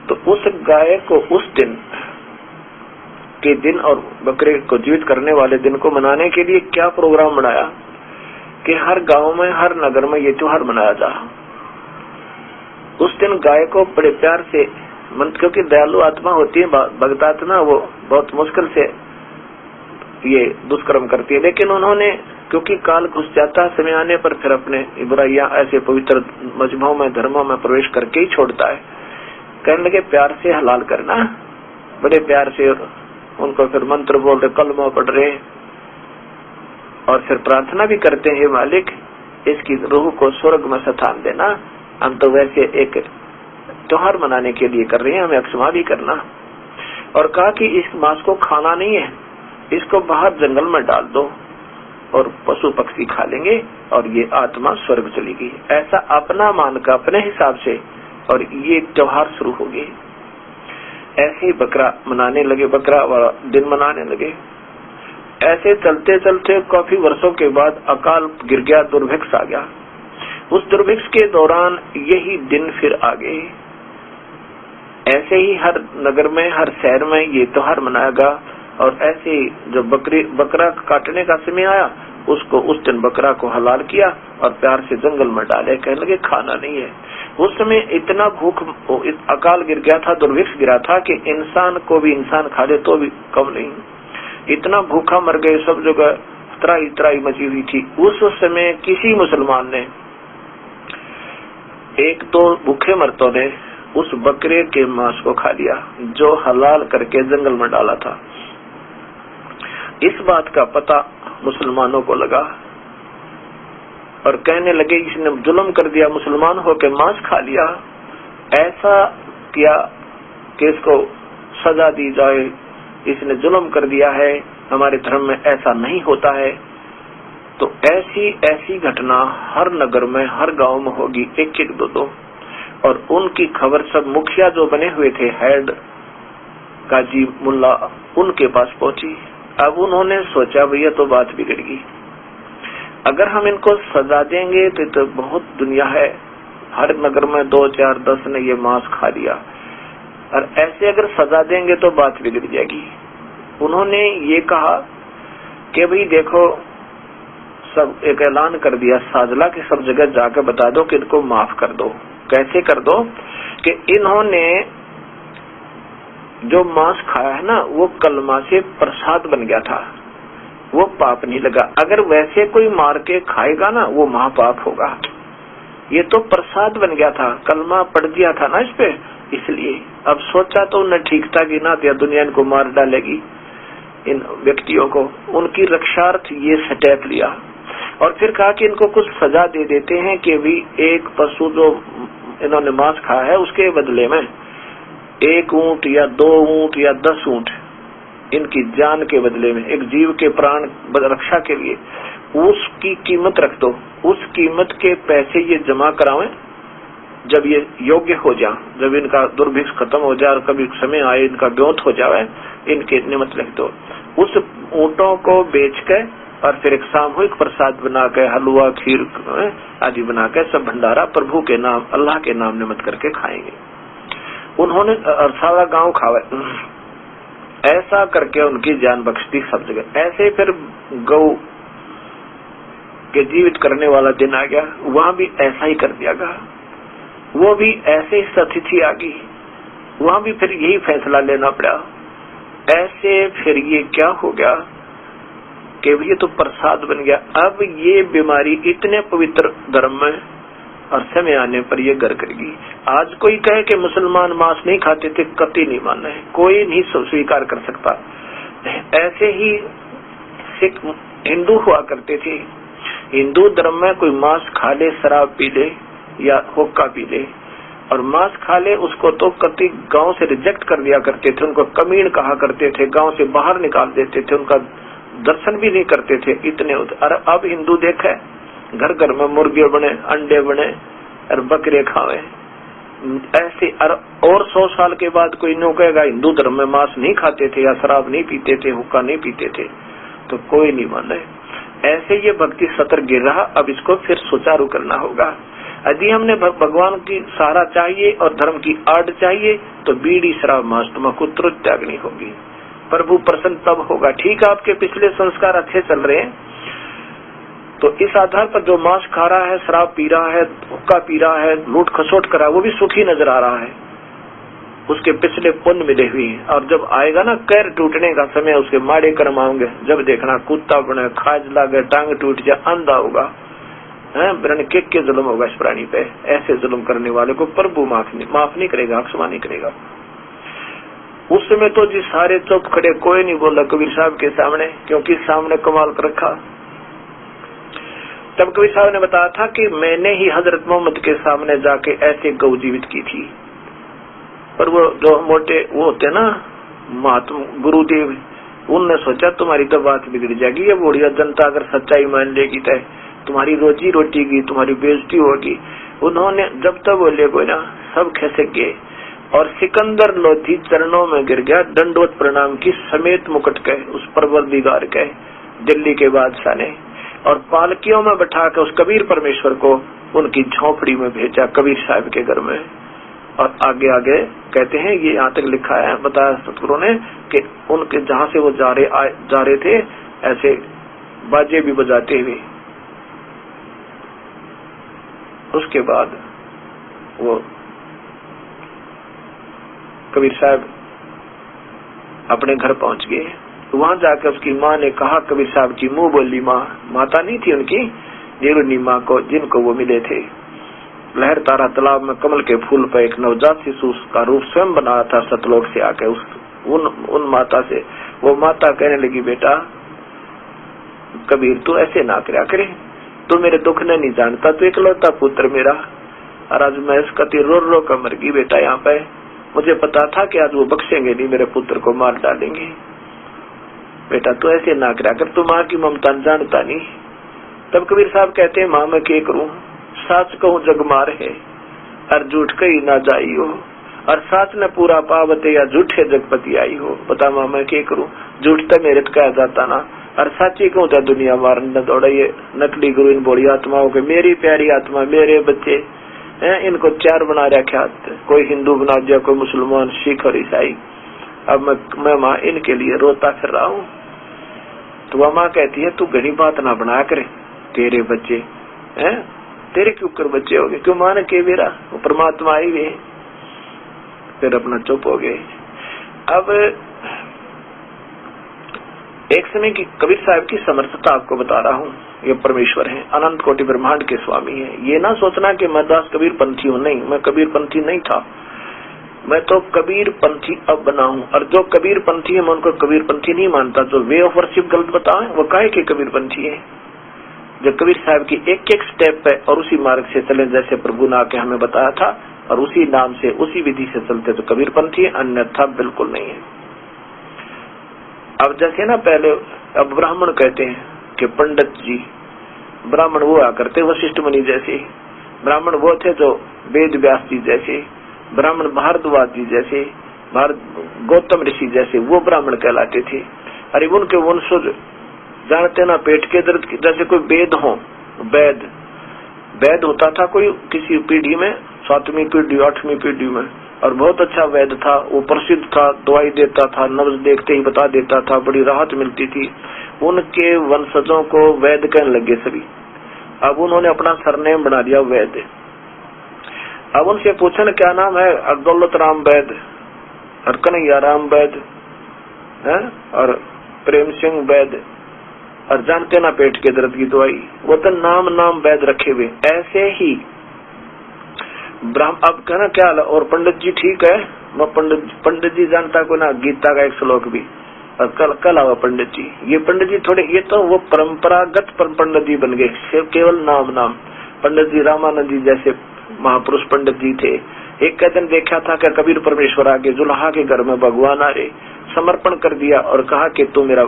तो उस गाय को उस दिन के दिन और बकरे को जीवित करने वाले दिन को मनाने के लिए क्या प्रोग्राम बनाया कि हर गांव में, हर नगर में ये त्योहार मनाया जा। उस दिन गाय को बड़े प्यार से, क्योंकि दयालु आत्मा होती है भक्त आत्मा, वो बहुत मुश्किल से ये दुष्कर्म करती है, लेकिन उन्होंने, क्योंकि काल घुस जाता है समय आने पर, फिर अपने बुराइयां ऐसे पवित्र मजहबों में, धर्मों में प्रवेश करके ही छोड़ता है। कहने लगे प्यार से हलाल करना, बड़े प्यार से उनको फिर मंत्र बोल रहे, कलमा पढ़ रहे और फिर प्रार्थना भी करते हैं, मालिक इसकी रूह को स्वर्ग में स्थान देना। हम तो वैसे एक त्योहार मनाने के लिए कर रहे हैं, हमें अक्षमा भी करना। और कहा कि इस मांस को खाना नहीं है, इसको बाहर जंगल में डाल दो और पशु पक्षी खा लेंगे और ये आत्मा स्वर्ग चलेगी। ऐसा अपना मान का अपने हिसाब से, और ये त्योहार शुरू हो गए। ऐसे ही बकरा मनाने लगे, बकरा वाला दिन मनाने लगे। ऐसे चलते चलते काफी वर्षों के बाद अकाल गिर गया, दुर्भिक्ष आ गया। उस दुर्भिक्ष के दौरान यही दिन फिर आ गए। ऐसे ही हर नगर में, हर शहर में ये त्योहार मनाएगा। और ऐसे ही जब बकरा काटने का समय आया, उसको उस दिन बकरा को हलाल किया और प्यार से जंगल में डाले। कहने लगे खाना नहीं है। उस समय इतना भूख, अकाल गिर गया था, दुर्भिक्ष गिरा था कि इंसान को भी इंसान खा ले तो भी कम नहीं, इतना भूखा मर गए, सब जगह त्राही त्राही मची हुई थी। उस समय किसी मुसलमान ने, एक दो भूखे मर्दों ने उस बकरे के मांस को खा लिया जो हलाल करके जंगल में डाला था। इस बात का पता मुसलमानों को लगा और कहने लगे इसने जुल्म कर दिया, मुसलमान होकर मांस खा लिया, ऐसा किया कि इसको सजा दी जाए, इसने जुल्म कर दिया है, हमारे धर्म में ऐसा नहीं होता है। तो ऐसी ऐसी घटना हर नगर में, हर गांव में होगी, एक एक दो दो। और उनकी खबर सब मुखिया जो बने हुए थे, हेड काजी मुल्ला, उनके पास पहुंची। अब उन्होंने सोचा भैया तो बात बिगड़ गई, अगर हम इनको सजा देंगे तो बहुत दुनिया है, हर नगर में 2, 4, 10 ने ये मांस खा लिया, और ऐसे अगर सजा देंगे तो बात बिगड़ जाएगी। उन्होंने ये कहा कि भाई देखो, सब एक ऐलान कर दिया साजला के सब जगह जाकर बता दो कि इनको माफ कर दो। कैसे कर दो कि इन्होंने जो मांस खाया है ना, वो कलमा से प्रसाद बन गया था, वो पाप नहीं लगा। अगर वैसे कोई मार के खाएगा ना, वो महापाप होगा। ये तो प्रसाद बन गया था, कलमा पढ़ दिया था ना इस पे, इसलिए अब सोचा तो उन्हें ठीक था कि ना दिया दुनिया इनको मार डालेगी, इन व्यक्तियों को। उनकी रक्षार्थ ये स्टेप लिया और फिर कहा कि इनको कुछ सजा दे देते हैं कि भी एक पशु जो इन्होंने मांस खाया है उसके बदले में 1 ऊंट या 2 ऊंट या 10 ऊंट, इनकी जान के बदले में, एक जीव के प्राण रक्षा के लिए उसकी कीमत रख दो। उस कीमत के पैसे ये जमा करावें, जब ये योग्य हो जाए, जब इनका दुर्भिक्ष खत्म हो जाए और कभी समय आए इनका ब्योत हो जाए, इनके निमित्त लिख दो। उस ऊंटों को बेच के और फिर एक सामूहिक प्रसाद बना के, हलवा खीर आदि बना के सब भंडारा प्रभु के नाम, अल्लाह के नाम निमित्त करके खाएंगे। उन्होंने सारा गांव खावे, ऐसा करके उनकी जान बख्श दी सब जगह। ऐसे फिर गौ के जीवित करने वाला दिन आ गया, वहां भी ऐसा ही कर दिया गया। वो भी ऐसे ही स्थिति आ गई, वहां भी फिर यही फैसला लेना पड़ा। ऐसे फिर ये क्या हो गया कि ये तो प्रसाद बन गया। अब ये बीमारी इतने पवित्र धर्म में और समय आने पर ये घर करेगी। आज कोई कहे कि मुसलमान मांस नहीं खाते थे, कतई नहीं मानना है, कोई नहीं स्वीकार कर सकता। ऐसे ही सिख हिंदू हुआ करते थे। हिंदू धर्म में कोई मांस खा ले, शराब पी ले या हुक्का पी ले और मांस खा ले, उसको तो कतई गांव से रिजेक्ट कर दिया करते थे, उनको कमीन कहा करते थे, गांव से बाहर निकाल देते थे, उनका दर्शन भी नहीं करते थे। इतने और अब हिंदू देखे घर घर में मुर्गे बने, अंडे बने और बकरे खावे। ऐसे और 100 साल के बाद कोई नो कहेगा हिंदू धर्म में मांस नहीं खाते थे या शराब नहीं पीते थे, हुक्का नहीं पीते थे, तो कोई नहीं माने। ऐसे ये भक्ति सतर गिर रहा। अब इसको फिर सुचारू करना होगा। यदि हमने भगवान की सहारा चाहिए और धर्म की आड़ चाहिए तो बीड़ी शराब मांस तम्बाकू तुरंत त्यागनी होगी। प्रभु प्रसन्न तब होगा। ठीक है, आपके पिछले संस्कार अच्छे चल रहे हैं तो इस आधार पर जो मांस खा रहा है, शराब पी रहा है, हुक्का पी रहा है, लूट खसोट कर रहा है, वो भी सुखी नजर आ रहा है, उसके पिछले पुण्य मिले हुए हैं। और जब आएगा ना कैर टूटने का समय, उसके माड़े कर्म आएंगे, जब देखना कुत्ता बने, खाज लागे, टांग टूट जाए, अंधा होगा, के जुल्म होगा इस प्राणी पे। ऐसे जुल्म करने वाले को प्रभु माफ नहीं करेगा, क्षमा नहीं करेगा। उस समय तो जी सारे चुप खड़े, कोई नहीं बोला कबीर साहब के सामने, क्योंकि सामने कमाल कर रखा। तब कबीर साहब ने बताया था कि मैंने ही हजरत मोहम्मद के सामने जाके ऐसे गौ जीवित की थी। पर वो जो मोटे वो होते ना महात्मा गुरुदेव, उनने सोचा तुम्हारी तो बात बिगड़ जाएगी, ये बुढ़िया जनता अगर सच्चाई मान लेगी तो तुम्हारी रोजी रोटी की, तुम्हारी बेइज्जती होगी। उन्होंने जब तक बोले कोई ना, सब खिसक गए और सिकंदर लोधी चरणों में गिर गया, दंडवत प्रणाम की समेत मुकुट के उस परवरदिगार के, दिल्ली के बादशाह ने, और पालकियों में बैठा के उस कबीर परमेश्वर को उनकी झोपड़ी में भेजा, कबीर साहब के घर में। और आगे आगे कहते हैं, ये यहाँ तक लिखा है, बताया सतगुरु ने कि उनके जहाँ से वो जा रहे थे ऐसे बाजे भी बजाते हुए। उसके बाद वो कबीर साहब अपने घर पहुंच गए। वहां जाकर उसकी माँ ने कहा, कबीर साहब की मुंह बोली माँ, माता नहीं थी उनकी, निरुनी माँ को, जिनको वो मिले थे। लहर तारा तालाब में कमल के फूल पर एक नवजात शिशु का रूप स्वयं बनाया था सतलोक से आके उन माता से। वो माता कहने लगी, बेटा कबीर तू ऐसे ना करया करे, तू मेरे दुख ने नहीं जानता, तू इकलौता पुत्र मेरा, और आज मैं इसका रो रो कर मर गई बेटा। यहाँ पे मुझे पता था कि आज वो बख्शेंगे नहीं, मेरे पुत्र को मार डालेंगे। बेटा तू ऐसे ना करया कर, तू माँ की ममता जानता नहीं। तब कबीर साहब कहते हैं, माँ मैं क्या करूँ, साच कहूँ जग मार है और झूठ कही ना जाई हो, और साच ने पूरा पावते या झूठे जगपति आई हो। बता माँ मैं क्या करूँ, झूठ तो मेरे कहा जाता ना, और साची कहूँ तो दुनिया मारने दौड़ा। ये नकली गुरु इन बड़ी आत्माओं के, मेरी प्यारी आत्मा, मेरे बच्चे हैं, इनको चार बना रखा, कोई हिंदू बना दिया, कोई मुसलमान, सिख और ईसाई। अब मैं माँ इनके लिए रोता फिर रहा हूँ। तो वह माँ कहती है, तू घनी बात ना बनाया करे, तेरे बच्चे हैं, तेरे क्यों कर बच्चे हो गए, क्यों मान के मेरा, वो परमात्मा आई हुए। फिर अपना चुप हो गए। अब एक समय की कबीर साहब की समर्थता आपको बता रहा हूँ। ये परमेश्वर है, अनंत कोटि ब्रह्मांड के स्वामी है। ये ना सोचना कि मैं दास कबीर पंथी हूँ, नहीं, मैं कबीर पंथी नहीं था, मैं तो कबीर पंथी अब बना हूँ। और जो कबीर पंथी है मैं उनको कबीर पंथी नहीं मानता। जो वे ऑफ वर्शिप गलत बताए वो काहे के कबीर पंथी है। जो कबीर साहब की एक एक स्टेप पे और उसी मार्ग से चले जैसे प्रभु ने आके हमें बताया था, और उसी नाम से उसी विधि से चलते तो कबीर पंथी है, अन्यथा बिल्कुल नहीं है। अब जैसे ना पहले अब ब्राह्मण कहते हैं कि पंडित जी, ब्राह्मण वो करते वशिष्ठ मुनि जैसे, ब्राह्मण वो थे जो वेद व्यास जी जैसे, ब्राह्मण भारद्वाज जी जैसे, गौतम ऋषि जैसे, वो ब्राह्मण कहलाते थे। अरे उनके वंशज जानते ना, पेट के दर्द की जैसे कोई वेद हो, वैद होता था कोई किसी पीढ़ी में, 7वीं पीढ़ी 8वीं पीढ़ी में, और बहुत अच्छा वैद था, वो प्रसिद्ध था, दवाई देता था, नब्ज देखते ही बता देता था, बड़ी राहत मिलती थी। उनके वंशजों को वैद कहने लगे सभी। अब उन्होंने अपना सरनेम बना दिया वैद। अब उनसे पूछा क्या नाम है, दौलत राम वैद और कन्हैया राम वैद और प्रेम सिंह वैद, और जानते ना पेट के दर्द की दवाई, वो तो नाम वैद रखे हुए। ऐसे ही ब्राह्मण अब कहना क्या हाल है? और पंडित जी ठीक है? मैं पंडित जी जानता को ना गीता का एक श्लोक भी, और कल आवा पंडित जी। ये पंडित जी थोड़े, ये तो वो परंपरागत पंडित जी बन गए, सिर्फ केवल नाम। पंडित जी रामानंद जी जैसे महापुरुष पंडित जी थे। एक दिन देखा था कि कबीर परमेश्वर आगे जुल्हा के घर में भगवान आ रहे, समर्पण कर दिया और कहा कि तू मेरा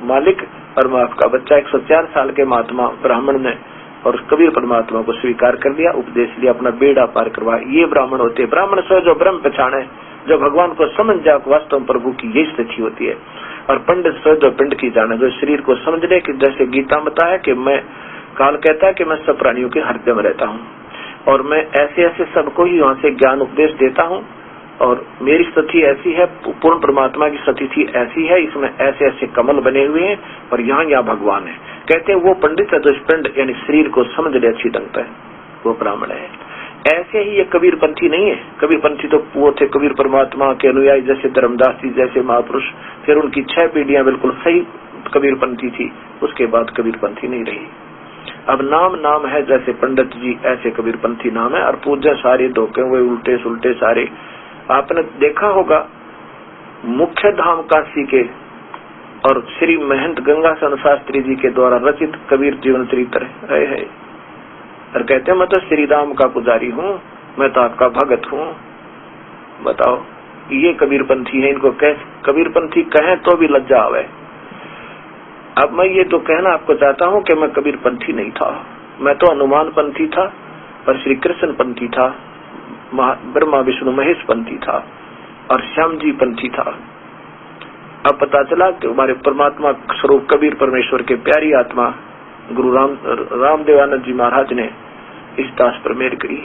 मालिक और मैं आपका बच्चा। 104 साल के महात्मा ब्राह्मण ने और कबीर परमात्मा को स्वीकार कर लिया, उपदेश लिया, अपना बेड़ा पार करवाया। ये ब्राह्मण होते हैं। ब्राह्मण से जो ब्रह्म पहचाने, जो भगवान को समझ जाए, वास्तव प्रभु की यही स्थिति होती है। और पंडित से जो पिंड की जाने, जो शरीर को समझ ले कि जैसे गीता में बताया कि मैं, काल कहता है कि मैं सब प्राणियों के हृदय में रहता हूँ और मैं ऐसे ऐसे सबको ही वहां से ज्ञान उपदेश देता हूँ और मेरी स्थिति ऐसी है, पूर्ण परमात्मा की स्थिति ऐसी है, इसमें ऐसे ऐसे कमल बने हुए हैं और यहाँ भगवान है। कहते हैं वो पंडित है जो पिंड यानी शरीर को समझ ले अच्छी ढंग से, वो ब्राह्मण है। ऐसे ही ये कबीरपंथी नहीं है। कबीरपंथी तो वो थे कबीर परमात्मा के अनुयायी, जैसे धर्मदास जी जैसे महापुरुष। फिर उनकी 6 पीढ़ियां बिल्कुल सही कबीरपंथी थी, उसके बाद कबीरपंथी नहीं रही। अब नाम है, जैसे पंडित जी ऐसे कबीरपंथी नाम है। और पूजा सारे धोखे हुए, उल्टे सुल्टे सारे। आपने देखा होगा मुख्य धाम काशी के और श्री महंत गंगासन शास्त्री जी के द्वारा रचित कबीर जीवन चरित्र है और कहते हैं मैं तो श्री राम का पुजारी हूँ, मैं तो आपका भगत हूँ। बताओ, ये कबीरपंथी है। इनको कबीरपंथी कहें तो भी लज्जा आवे। अब मैं ये तो कहना आपको चाहता हूँ कि मैं कबीरपंथी नहीं था, मैं तो हनुमान पंथी था और श्री कृष्ण पंथी था, ब्रह्मा विष्णु महेश पंथी था और श्याम जी पंथी था। अब पता चला कि हमारे परमात्मा स्वरूप कबीर परमेश्वर के प्यारी आत्मा गुरु रामदेवानंद जी महाराज ने इस दास पर मेहर करी।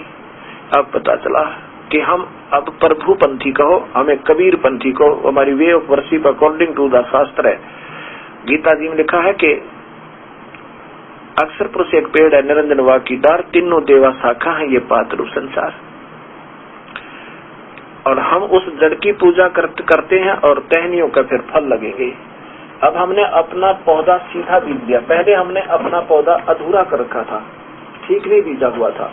अब पता चला कि हम अब प्रभु पंथी कहो, हमें कबीर पंथी कहो, हमारी way of worship according to the shastra है। गीता जी में लिखा है कि अक्षर पुरुष एक पेड़ है, निरंजन वा की डार, तीनों देवा शाखा है, ये पात्र संसार। और हम उस जड़ की पूजा करते हैं और टहनियों का फिर फल लगेंगे। अब हमने अपना पौधा सीधा बीज दिया। पहले हमने अपना पौधा अधूरा कर रखा था, ठीक नहीं बीजा हुआ था,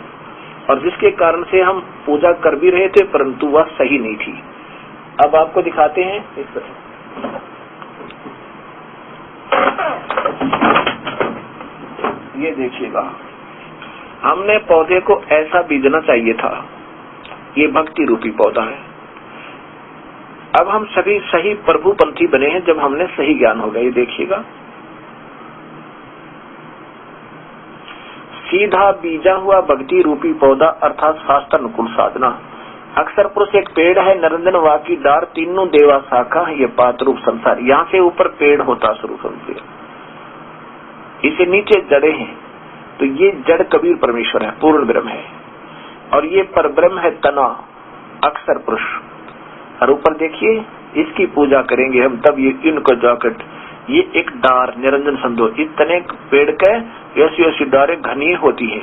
और जिसके कारण से हम पूजा कर भी रहे थे परंतु वह सही नहीं थी। अब आपको दिखाते हैं इस तरह। ये देखिएगा, हमने पौधे को ऐसा बीजना चाहिए था। ये भक्ति रूपी पौधा है। अब हम सभी सही प्रभु पंथी बने हैं जब हमने सही ज्ञान हो गया। ये देखिएगा, सीधा बीजा हुआ भक्ति रूपी पौधा अर्थात शास्त्र अनुकूल साधना। अक्षर पुरुष एक पेड़ है, निरंजन वा की डार, तीनों देवा शाखा, ये पात्र रूप संसार। यहाँ से ऊपर पेड़ होता स्वरूप संसार, इसे नीचे जड़े हैं। तो ये जड़ कबीर परमेश्वर है, पूर्ण ब्रह्म है, और ये पर ब्रह्म है तना अक्षर पुरुष। और ऊपर देखिए, इसकी पूजा करेंगे हम तब ये इनको जाकर ये एक डार निरंजन संदो, इतने पेड़ के ऐसी ऐसी डारें घनी होती है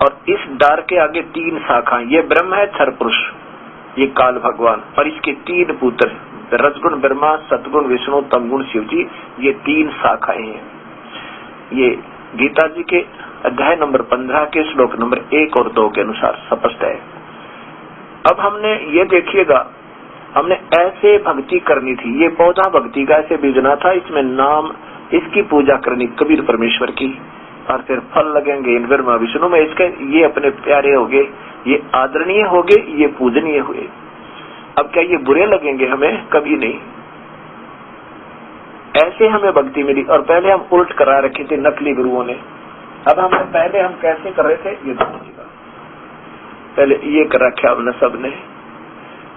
और इस डार के आगे 3 शाखा। ये ब्रह्म है क्षर पुरुष, ये काल भगवान, और इसके 3 पुत्र रजगुण ब्रह्मा, सतगुण विष्णु, तमगुण शिव जी। ये 3 शाखाएं हैं। ये गीता जी के अध्याय नंबर 15 के श्लोक नंबर 1 और 2 के अनुसार स्पष्ट है। अब हमने ये देखिएगा, हमने ऐसे भक्ति करनी थी। ये पौधा भक्ति का ऐसे बीजना था, इसमें नाम, इसकी पूजा करनी कबीर परमेश्वर की, और फिर फल लगेंगे इन ब्रह्मा विष्णु में इसके। ये अपने प्यारे हो गए, ये आदरणीय हो गए, ये पूजनीय हुए। अब क्या ये बुरे लगेंगे हमें? कभी नहीं। ऐसे हमें भक्ति मिली। और पहले हम उल्ट करा रखे थे नकली गुरुओं ने। अब हमने पहले हम कैसे कर रहे थे ये देखिएगा। पहले ये कर रखा हमने सबने,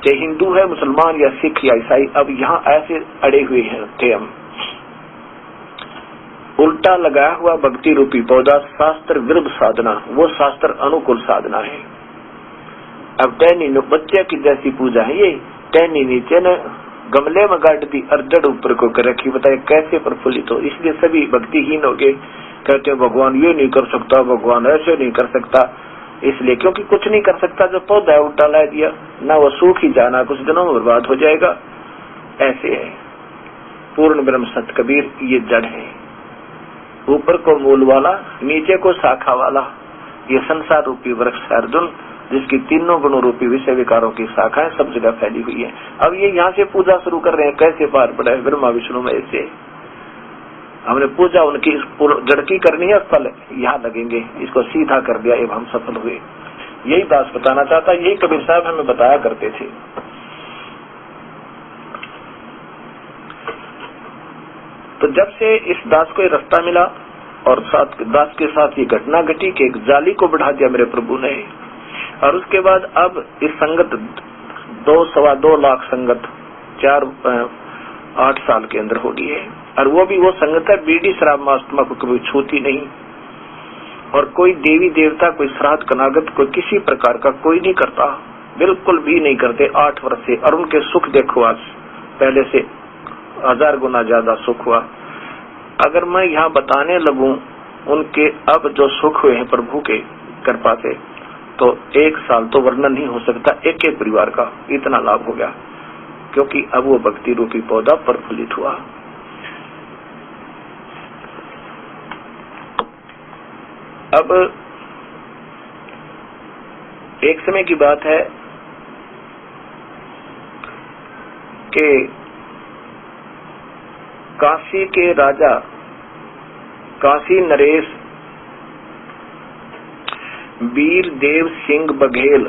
चाहे हिंदू है, मुसलमान या सिख या ईसाई। अब यहाँ ऐसे अड़े हुए हैं थे हम। उल्टा लगाया हुआ भक्ति रूपी पौधा शास्त्र विरुद्ध साधना, वो शास्त्र अनुकूल साधना है। अब टहनी बच्चे की जैसी पूजा है ये। टहनी नीचे ने गमले में गाड़ दी और जड़ ऊपर को कर रखी। बताए कैसे प्रफुल्लित हो? इसलिए सभी भक्तिहीन हो गए, कहते हैं भगवान ये नहीं कर सकता, भगवान ऐसे नहीं कर सकता। इसलिए क्योंकि कुछ नहीं कर सकता, जो पौधा उल्टा ला दिया, ना वो सूख ही जाना, कुछ दिनों में बर्बाद हो जाएगा। ऐसे है पूर्ण ब्रह्म सत कबीर, ये जड़ है। ऊपर को मूल वाला, नीचे को शाखा वाला, ये संसार रूपी वृक्ष अर्जुन, जिसकी तीनों गुणों रूपी विषय विकारों की शाखाएं सब जगह फैली हुई है। अब ये यहाँ से पूजा शुरू कर रहे हैं, कैसे पार पड़े ब्रह्मा विष्णु महेश से। हमने पूजा उनकी जड़ की करनी है, फल यहाँ लगेंगे, इसको सीधा कर दिया, एवं हम सफल हुए। यही दास बताना चाहता, यही कबीर साहब हमें बताया करते थे। तो जब से इस दास को ये रास्ता मिला और दास के साथ ये घटना घटी कि एक जाली को बढ़ा दिया मेरे प्रभु ने, और उसके बाद अब इस संगत 2-2.25 लाख संगत 8 साल के अंदर हो गई है। और वो भी वो संगत है बीड़ी शराब मास्तमा को कभी छूती नहीं, और कोई देवी देवता, कोई श्राद्ध कनागत, कोई किसी प्रकार का कोई नहीं करता, बिल्कुल भी नहीं करते 8 वर्ष से। और उनके सुख देखो, आज पहले से 1000 गुना ज्यादा सुख हुआ। अगर मैं यहाँ बताने लगूं उनके अब जो सुख हुए हैं प्रभु के कृपा से, तो 1 साल तो वर्णन नहीं हो सकता एक एक परिवार का, इतना लाभ हो गया, क्योंकि अब वो भक्ति रूपी पौधा प्रफुल्लित हुआ। अब एक समय की बात है कि काशी के राजा काशी नरेश वीर देव सिंह बघेल,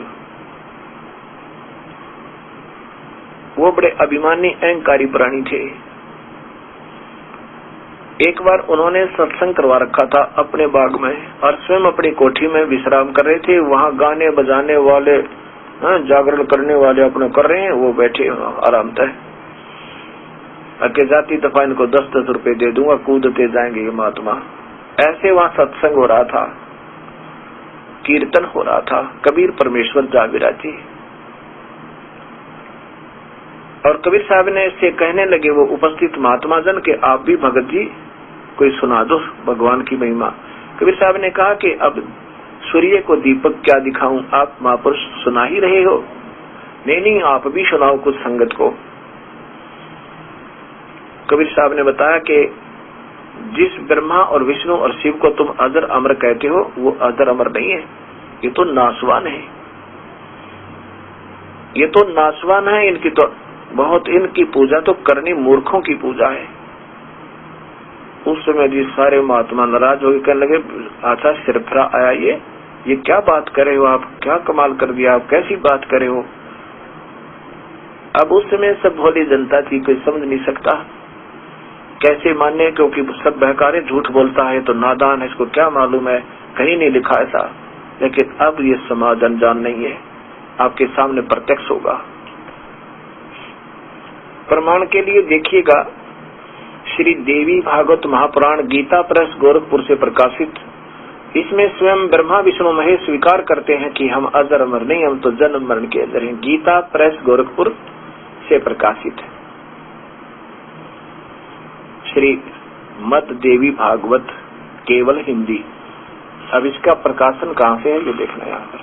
वो बड़े अभिमानी अहंकारी प्राणी थे। एक बार उन्होंने सत्संग करवा रखा था अपने बाग में, और स्वयं अपनी कोठी में विश्राम कर रहे थे। वहां गाने बजाने वाले, जागरण करने वाले अपने कर रहे हैं, वो बैठे आराम से। अके जाती दफा इनको 10-10 रुपए दे दूंगा, कूदते जाएंगे ये महात्मा। ऐसे वहां सत्संग हो रहा था, कीर्तन हो रहा था, कबीर परमेश्वर जा विराजे। और कबीर साहब ने इससे कहने लगे वो उपस्थित महात्मा जन के, आप भी भगत जी कोई सुना दो भगवान की महिमा। कबीर साहब ने कहा कि अब सूर्य को दीपक क्या दिखाऊं, आप महापुरुष सुना ही रहे हो। नहीं, आप भी सुनाओ कुछ संगत को। कबीर साहब ने बताया कि जिस ब्रह्मा और विष्णु और शिव को तुम अजर अमर कहते हो, वो अजर अमर नहीं है, ये तो नासवान है। ये तो नासवान है, इनकी तो बहुत, इनकी पूजा तो करनी मूर्खों की पूजा है। उस समय जी सारे महात्मा नाराज हो गए, कहने लगे अच्छा सिरफरा आया ये क्या बात करे हो आप, क्या कमाल कर दिया आप, कैसी बात करे हो। अब उस समय सब भोली जनता थी, कोई समझ नहीं सकता कैसे माने, क्योंकि सब बहकारे, झूठ बोलता है तो नादान है, इसको क्या मालूम है, कहीं नहीं लिखा ऐसा। लेकिन अब ये समाज अनजान नहीं है, आपके सामने प्रत्यक्ष होगा। प्रमाण के लिए देखिएगा, श्री देवी भागवत महापुराण गीता प्रेस गोरखपुर से प्रकाशित। इसमें स्वयं ब्रह्मा विष्णु महेश स्वीकार करते हैं कि हम अजर अमर नहीं, हम तो जन्म मरण के अंदर हैं। गीता प्रेस गोरखपुर से प्रकाशित है। श्री मद देवी भागवत केवल हिंदी। अब इसका प्रकाशन कहाँ से है ये देखना यहाँ पर।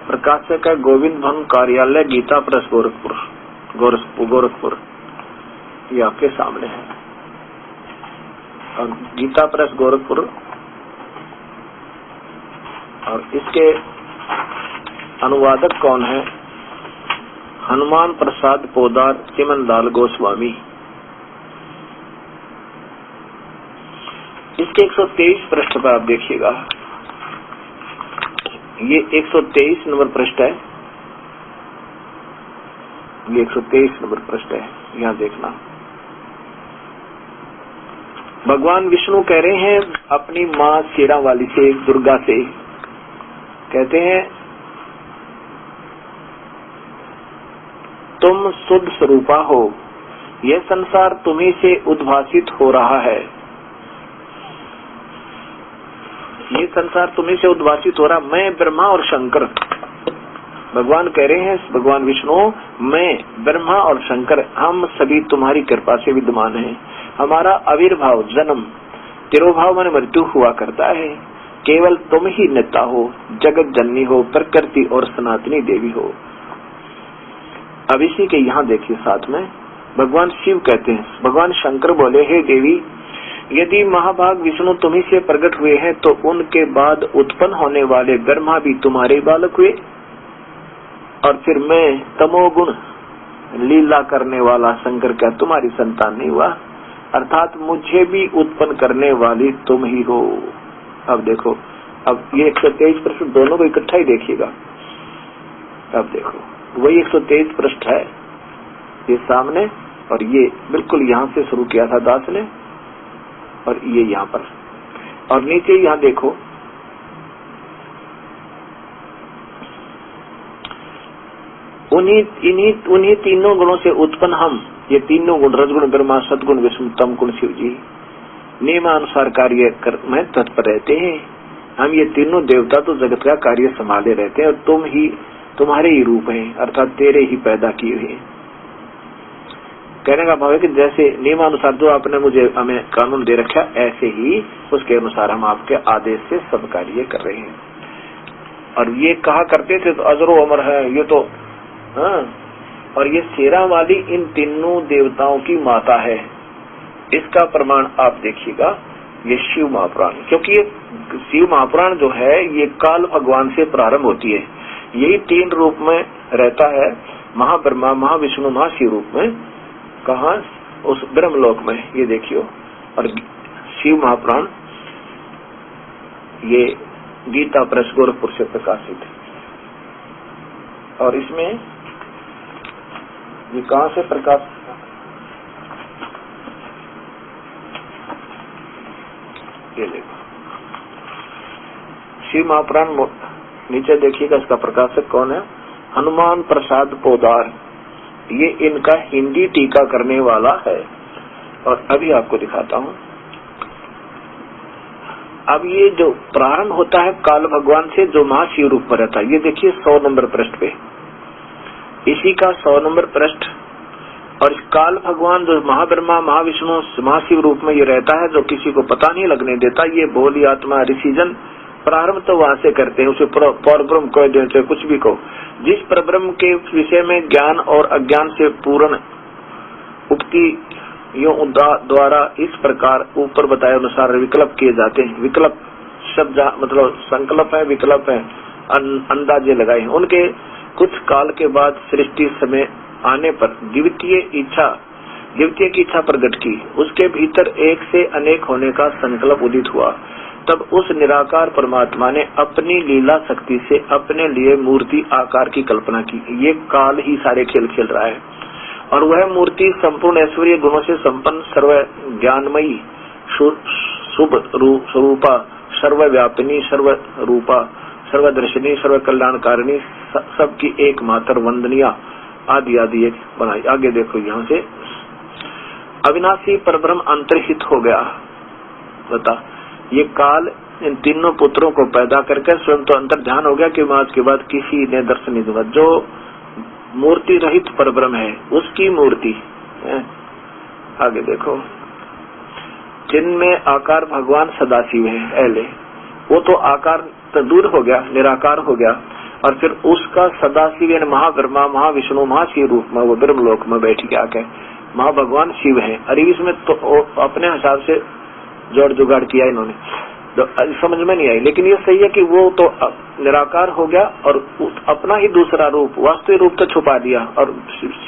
प्रकाशक है गोविंद भवन कार्यालय गीता प्रेस गोरखपुर। ये आपके सामने है। और गीता प्रेस गोरखपुर, और इसके अनुवादक कौन है? हनुमान प्रसाद पोदार, चिमनलाल गोस्वामी। इसके 123 पृष्ठ पर आप देखिएगा, ये 123 नंबर पृष्ठ है, ये 123 नंबर पृष्ठ है, यहाँ देखना। भगवान विष्णु कह रहे हैं अपनी माँ शेरा वाली से, दुर्गा से, कहते हैं तुम शुद्ध स्वरूपा हो, यह संसार तुम्ही से उद्भासित हो रहा है, ये संसार तुम्ही से उद्भासित हो रहा। मैं ब्रह्मा और शंकर, भगवान कह रहे हैं, भगवान विष्णु, मैं ब्रह्मा और शंकर, हम सभी तुम्हारी कृपा से विद्यमान हैं। हमारा आविर्भाव, जन्म, तिरोभाव मन मृत्यु हुआ करता है। केवल तुम ही नेता हो, जगत जननी हो, प्रकृति और सनातनी देवी हो। अब इसी के यहाँ देखिए साथ में भगवान शिव कहते हैं, भगवान शंकर बोले, हे देवी, यदि महाभाग विष्णु तुम्ही से प्रकट हुए हैं तो उनके बाद उत्पन्न होने वाले ब्रह्मा भी तुम्हारे बालक हुए, और फिर मैं तमोगुण लीला करने वाला शंकर क्या तुम्हारी संतान नहीं हुआ? अर्थात मुझे भी उत्पन्न करने वाली तुम ही हो। अब देखो, अब ये 123 पृष्ठ दोनों को इकट्ठा ही देखिएगा। अब देखो वही 123 पृष्ठ है ये सामने, और ये बिल्कुल यहाँ से शुरू किया था दास ने, और ये यहाँ पर, और नीचे यहाँ देखो उन्हीं तीनों गुणों से उत्पन्न हम, ये तीनों गुण रजगुण ब्रह्मा, सदगुण विष्णु, तम गुण शिव जी नियमानुसार कार्य में तत्पर रहते हैं। हम ये तीनों देवता तो जगत का कार्य संभाले रहते हैं, और तुम्हारे ही रूप हैं, अर्थात तेरे ही पैदा किए हुए। कहने का भाव है कि जैसे नियमानुसार जो आपने हमें कानून दे रखा ऐसे ही उसके अनुसार हम आपके आदेश से सब कार्य कर रहे हैं। और ये कहा करते थे तो अजरो अमर है ये तो, हाँ, और ये शेरा वाली इन तीनों देवताओं की माता है। इसका प्रमाण आप देखिएगा ये शिव महापुराण, क्योंकि ये शिव महापुराण जो है ये काल भगवान से प्रारंभ होती है। यही 3 रूप में रहता है, महाब्रह्मा, महाविष्णु, महाशिव रूप में। कहा? उस ब्रह्मलोक में। ये देखियो, और शिव महापुराण ये गीता प्रेस गोरखपुर से प्रकाशित है। और इसमें ये कहां से प्रकाश, ये देखो शिव महापुराण, नीचे देखिएगा इसका प्रकाशक कौन है, हनुमान प्रसाद पोदार। ये इनका हिंदी टीका करने वाला है। और अभी आपको दिखाता हूँ। अब ये जो प्रारंभ होता है काल भगवान से, जो महाशिव रूप में रहता है, ये देखिए 100 नंबर पृष्ठ पे, इसी का 100 नंबर पृष्ठ। और काल भगवान जो महाब्रह्मा, महाविष्णु, महाशिव रूप में ये रहता है, जो किसी को पता नहीं लगने देता, ये भोली आत्मा ऋषिजन प्रारंभ तो वहां से करते हैं, उसे परब्रह्म कह देते, कुछ भी कहो। जिस परब्रह्म के विषय में ज्ञान और अज्ञान से पूर्ण उक्ति द्वारा इस प्रकार ऊपर बताए अनुसार विकल्प किए जाते हैं। विकल्प शब्द मतलब संकल्प है, विकल्प है, अंदाजे लगाए। उनके कुछ काल के बाद सृष्टि समय आने पर द्वितीय की इच्छा प्रकट की, उसके भीतर एक से अनेक होने का संकल्प उदित हुआ। तब उस निराकार परमात्मा ने अपनी लीला शक्ति से अपने लिए मूर्ति आकार की कल्पना की। ये काल ही सारे खेल खेल रहा है, और वह मूर्ति संपूर्ण ऐश्वर्य गुणों से संपन्न, सर्व ज्ञानमयी, शुभ स्वरूपा, सर्वव्यापिनी, सर्व रूपा, सर्वदर्शनी, सर्व कल्याणकारिणी, सबकी एकमात्र वंदनिया आदि आदि एक बनाई। आगे देखो, यहाँ से अविनाशी परब्रह्म अंतर्हित हो गया। बता, ये काल इन तीनों पुत्रों को पैदा करके स्वयं तो अंतर ध्यान हो गया कि आज के बाद किसी ने दर्शन नहीं दूंगा। जो मूर्ति रहित परब्रह्म है उसकी मूर्ति है। आगे देखो, जिनमें आकार भगवान सदाशिव है, पहले वो तो आकार तो दूर हो गया, निराकार हो गया, और फिर उसका सदाशिव यानी महाब्रह्मा, महाविष्णु, महाशिव रूप में वो ब्रह्मलोक में बैठ के आके महाभगवान शिव है। अरे इसमें तो अपने हिसाब से जोड़ जुगाड़ किया इन्होंने, तो समझ में नहीं आई। लेकिन ये सही है कि वो तो निराकार हो गया और अपना ही दूसरा रूप, वास्तविक रूप तो छुपा दिया, और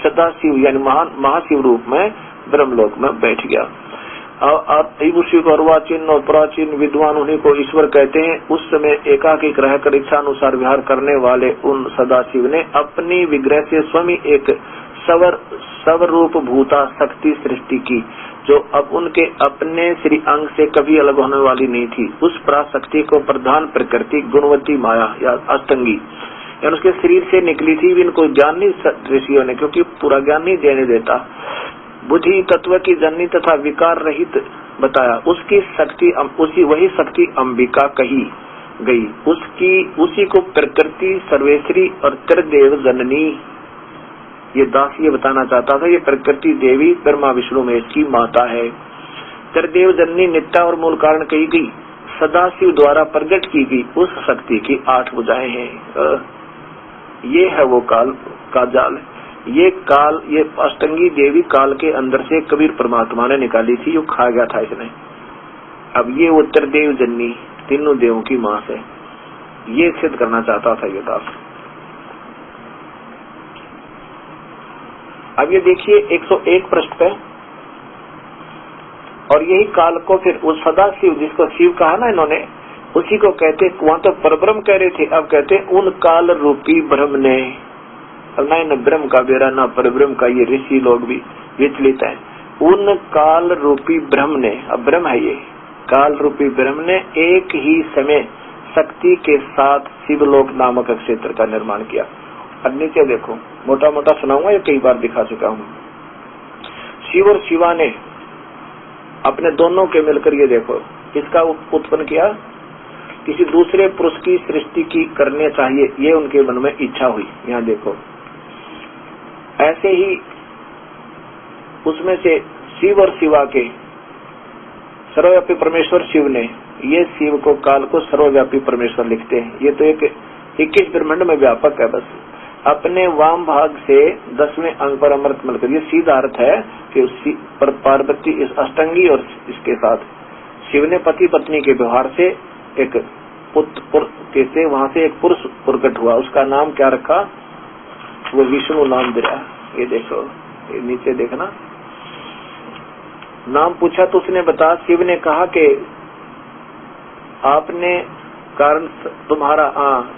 सदाशिव यानी महाशिव रूप में ब्रह्मलोक में बैठ गया। उसी को अर्वाचीन और प्राचीन विद्वान उन्हीं को ईश्वर कहते हैं। उस समय एकाकी रहकर इच्छा अनुसार विहार करने वाले उन सदाशिव ने अपनी विग्रह से स्वयं एक सवर रूप भूता शक्ति सृष्टि की, जो अब उनके अपने श्री अंग से कभी अलग होने वाली नहीं थी। उस पराशक्ति को प्रधान प्रकृति गुणवती माया या अष्टंगी यानी उसके शरीर से निकली थी। इनको ज्ञान नहीं ऋषियों ने, क्योंकि पूरा ज्ञान नहीं देने देता, बुद्धि तत्व की जननी तथा विकार रहित बताया। उसकी शक्ति वही शक्ति अंबिका कही गई। उसी को प्रकृति सर्वेश्वरी और त्रिदेव जननी, ये दास ये बताना चाहता था। ये प्रकृति देवी ब्रह्मा विष्णु महेश की माता है। त्रिदेव जननी नित्या और मूल कारण कही गई। सदाशिव द्वारा प्रकट की गई उस शक्ति की 8 भुजाएं हैं। ये है वो काल का जाल। ये अष्टंगी देवी काल के अंदर से कबीर परमात्मा ने निकाली थी, जो खा गया था इसने। अब ये उत्तर देव जननी, तीनों देवों की मां से, ये सिद्ध करना चाहता था ये दास। अब ये देखिए 101 पृष्ठ पे, और यही काल को फिर उस सदा शिव जिसको शिव कहा ना इन्होंने, उसी को कहते, वहां तो परब्रह्म कह रहे थे, अब कहते उन काल रूपी ब्रह्म ने। अब न ब्रह्म का बेरा ना परब्रह्म का, ये ऋषि लोग भी विचलित है। उन काल रूपी ब्रह्म ने, अब ब्रह्म है ये, काल रूपी ब्रह्म ने एक ही समय शक्ति के साथ शिवलोक नामक क्षेत्र का निर्माण किया। अब नीचे देखो, मोटा मोटा सुनाऊंगा, ये कई बार दिखा चुका हूँ। शिव और शिवा ने अपने दोनों के मिलकर ये देखो इसका उत्पन्न किया, किसी दूसरे पुरुष की सृष्टि की करने चाहिए, ये उनके मन में इच्छा हुई। यहाँ देखो ऐसे ही उसमें से शिव और शिवा के सर्वव्यापी परमेश्वर शिव ने, ये शिव को काल को सर्वव्यापी परमेश्वर लिखते हैं। ये तो एक 21 ब्रह्मांड में व्यापक है। बस अपने वाम भाग से 10वें अंग पर अमृत मिलकर, ये सीधा अर्थ है कि पर पार्वती इस अष्टंगी और इसके साथ शिव ने पति पत्नी के व्यवहार से एक पुत्र से वहां से एक पुरुष प्रकट हुआ, उसका नाम क्या रखा, वो विष्णु नाम दिया। ये देखो, ये नीचे देखना, नाम पूछा तो उसने बता, शिव ने कहा कि आपने कारण तुम्हारा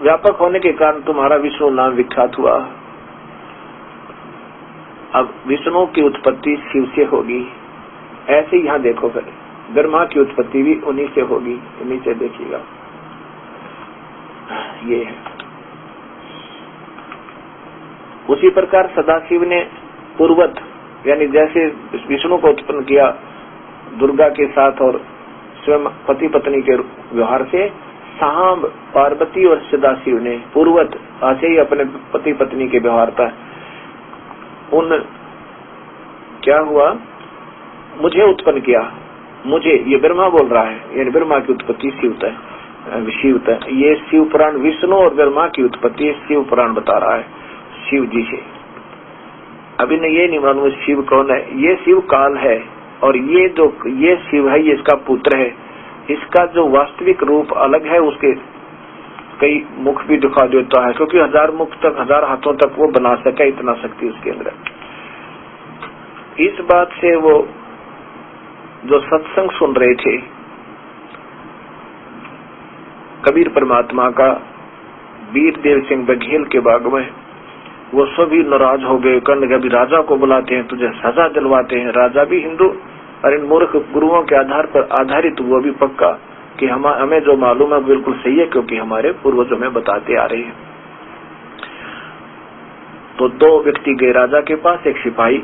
व्यापक होने के कारण तुम्हारा विष्णु नाम विख्यात हुआ। अब विष्णु की उत्पत्ति शिव से होगी, ऐसे यहाँ देखो फिर ब्रह्मा की उत्पत्ति भी उन्हीं से होगी। नीचे देखिएगा, ये है। उसी प्रकार सदाशिव ने पूर्वत, यानी जैसे विष्णु को उत्पन्न किया दुर्गा के साथ और स्वयं पति पत्नी के व्यवहार से, सांब पार्वती और सदाशिव ने पूर्वत ऐसे ही अपने पति पत्नी के व्यवहार था। उन क्या हुआ, मुझे उत्पन्न किया, मुझे, ये ब्रह्मा बोल रहा है, यानी ब्रह्मा की उत्पत्ति शिव है। ये शिव पुराण, विष्णु और ब्रह्मा की उत्पत्ति शिव पुराण बता रहा है शिव जी से। अभी ने ये नहीं मालूम शिव कौन है, ये शिव काल है, और ये जो ये शिव है ये इसका पुत्र है। इसका जो वास्तविक रूप अलग है, उसके कई मुख भी दिखा देता है, क्योंकि 1000 मुख तक, 1000 हाथों तक वो बना सके, इतना शक्ति उसके अंदर। इस बात से वो जो सत्संग सुन रहे थे कबीर परमात्मा का वीर देव सिंह बघेल के बाग में, वो सभी नाराज हो गए, कहने लगे राजा को बुलाते हैं, तुझे सजा दिलवाते हैं। राजा भी हिंदू और इन मूर्ख गुरुओं के आधार पर आधारित, वो भी पक्का कि हमें जो मालूम है बिल्कुल सही है, क्योंकि हमारे पूर्वजों में बताते आ रहे हैं। तो 2 व्यक्ति गए राजा के पास, एक सिपाही।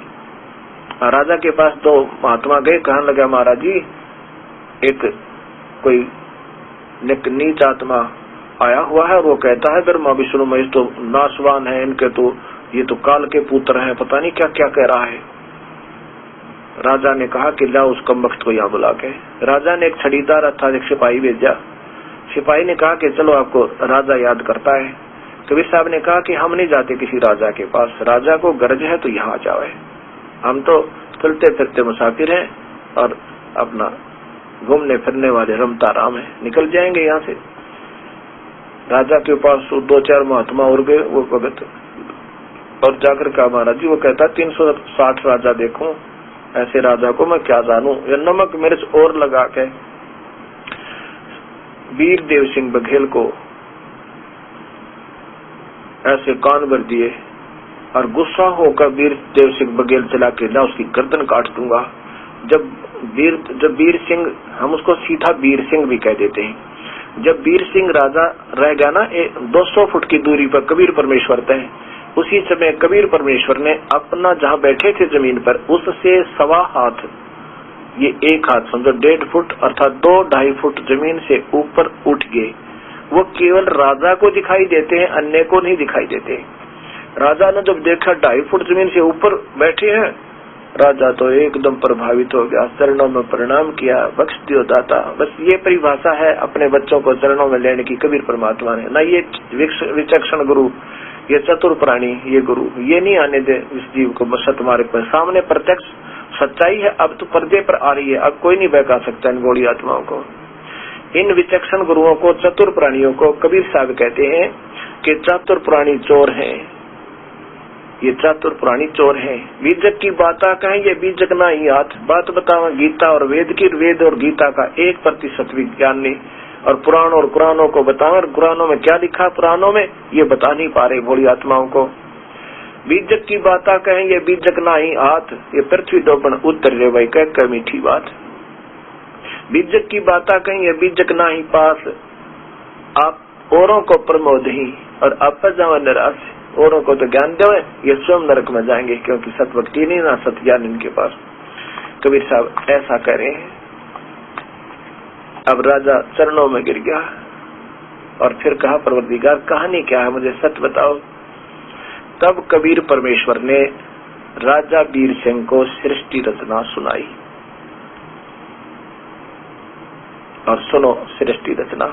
राजा के पास 2 महात्मा गए, कहने लगा महाराज जी, एक कोई नीच आत्मा आया हुआ है, और वो कहता है ब्रह्मा विष्णु महेश तो नाशवान है, इनके तो ये तो काल के पुत्र हैं, पता नहीं क्या क्या कह रहा है। राजा ने कहा कि लाओ उस कमबख्त को यहाँ बुला के। राजा ने एक छड़ीदार अर्थात एक सिपाही भेजा। सिपाही ने कहा कि चलो आपको राजा याद करता है। कबीर साहब ने कहा कि हम नहीं जाते किसी राजा के पास, राजा को गरज है तो यहाँ जाए, हम तो चलते फिरते मुसाफिर हैं और अपना घूमने फिरने वाले रमता राम है, निकल जाएंगे यहाँ से। राजा के पास 2-4 महात्मा और गए, वो भगत, और जाकर कहा महाराज जी, वो कहता 360 राजा देखूं, ऐसे राजा को मैं क्या जानूं, या नमक मिर्च और लगा के वीर देव सिंह बघेल को ऐसे कान भर दिए, और गुस्सा होकर वीर देव सिंह बघेल चला के ला उसकी गर्दन काट दूंगा। जब वीर सिंह, हम उसको सीधा वीर सिंह भी कह देते हैं, जब वीर सिंह राजा रह गया ना 200 फुट की दूरी पर कबीर परमेश्वर थे, उसी समय कबीर परमेश्वर ने अपना जहाँ बैठे थे जमीन पर, उससे 1.25 हाथ, ये 1 हाथ समझो 1.5 फुट अर्थात 2-2.5 फुट जमीन से ऊपर उठ गए। वो केवल राजा को दिखाई देते हैं, अन्य को नहीं दिखाई देते। राजा ने जब देखा 2.5 फुट जमीन से ऊपर बैठे हैं, राजा तो एकदम प्रभावित हो गया, चरणों में प्रणाम किया, बख्श दियो दाता। बस ये परिभाषा है अपने बच्चों को चरणों में लेने की कबीर परमात्मा ने। ना ये विचक्षण गुरु, ये चतुर प्राणी, ये गुरु ये नहीं आने दे इस जीव को सत मार्ग पर। सामने प्रत्यक्ष सच्चाई है अब तो पर्दे पर आ रही है, अब कोई नहीं बहका सकता इन गोड़ी आत्माओं को। इन विचक्षण गुरुओं को, चतुर प्राणियों को कबीर साहब कहते हैं कि चातुर प्राणी चोर हैं, ये चातुर प्राणी चोर हैं। बीजक की बाता कहें ये बीजक ना ही हाथ, बात बतावा गीता और वेद की, वेद और गीता का 1% भी ज्ञान नहीं, और पुराण और कुरानों को बतावा, कुरानों में क्या लिखा पुराणों में ये बता नहीं पा रहे भोली आत्माओं को। बीजक की बाता कहें ये बीजक ना ही हाथ, ये पृथ्वी डोबन उतर रे भाई कह मीठी बात। बीजक की बाता कहें ये बीजक ना ही पास, आप औरों को प्रमोद ही और आप जावा निराश, औरों को तो ज्ञान देवे, ये स्वयं नरक में जाएंगे क्योंकि सतभक्ति नहीं ना सत ज्ञान इनके पास। कबीर साहब ऐसा करे। अब राजा चरणों में गिर गया और फिर कहा परवरदिगार कहानी क्या है, मुझे सच बताओ। तब कबीर परमेश्वर ने राजा वीर सिंह को सृष्टि रचना सुनाई। और सुनो सृष्टि रचना।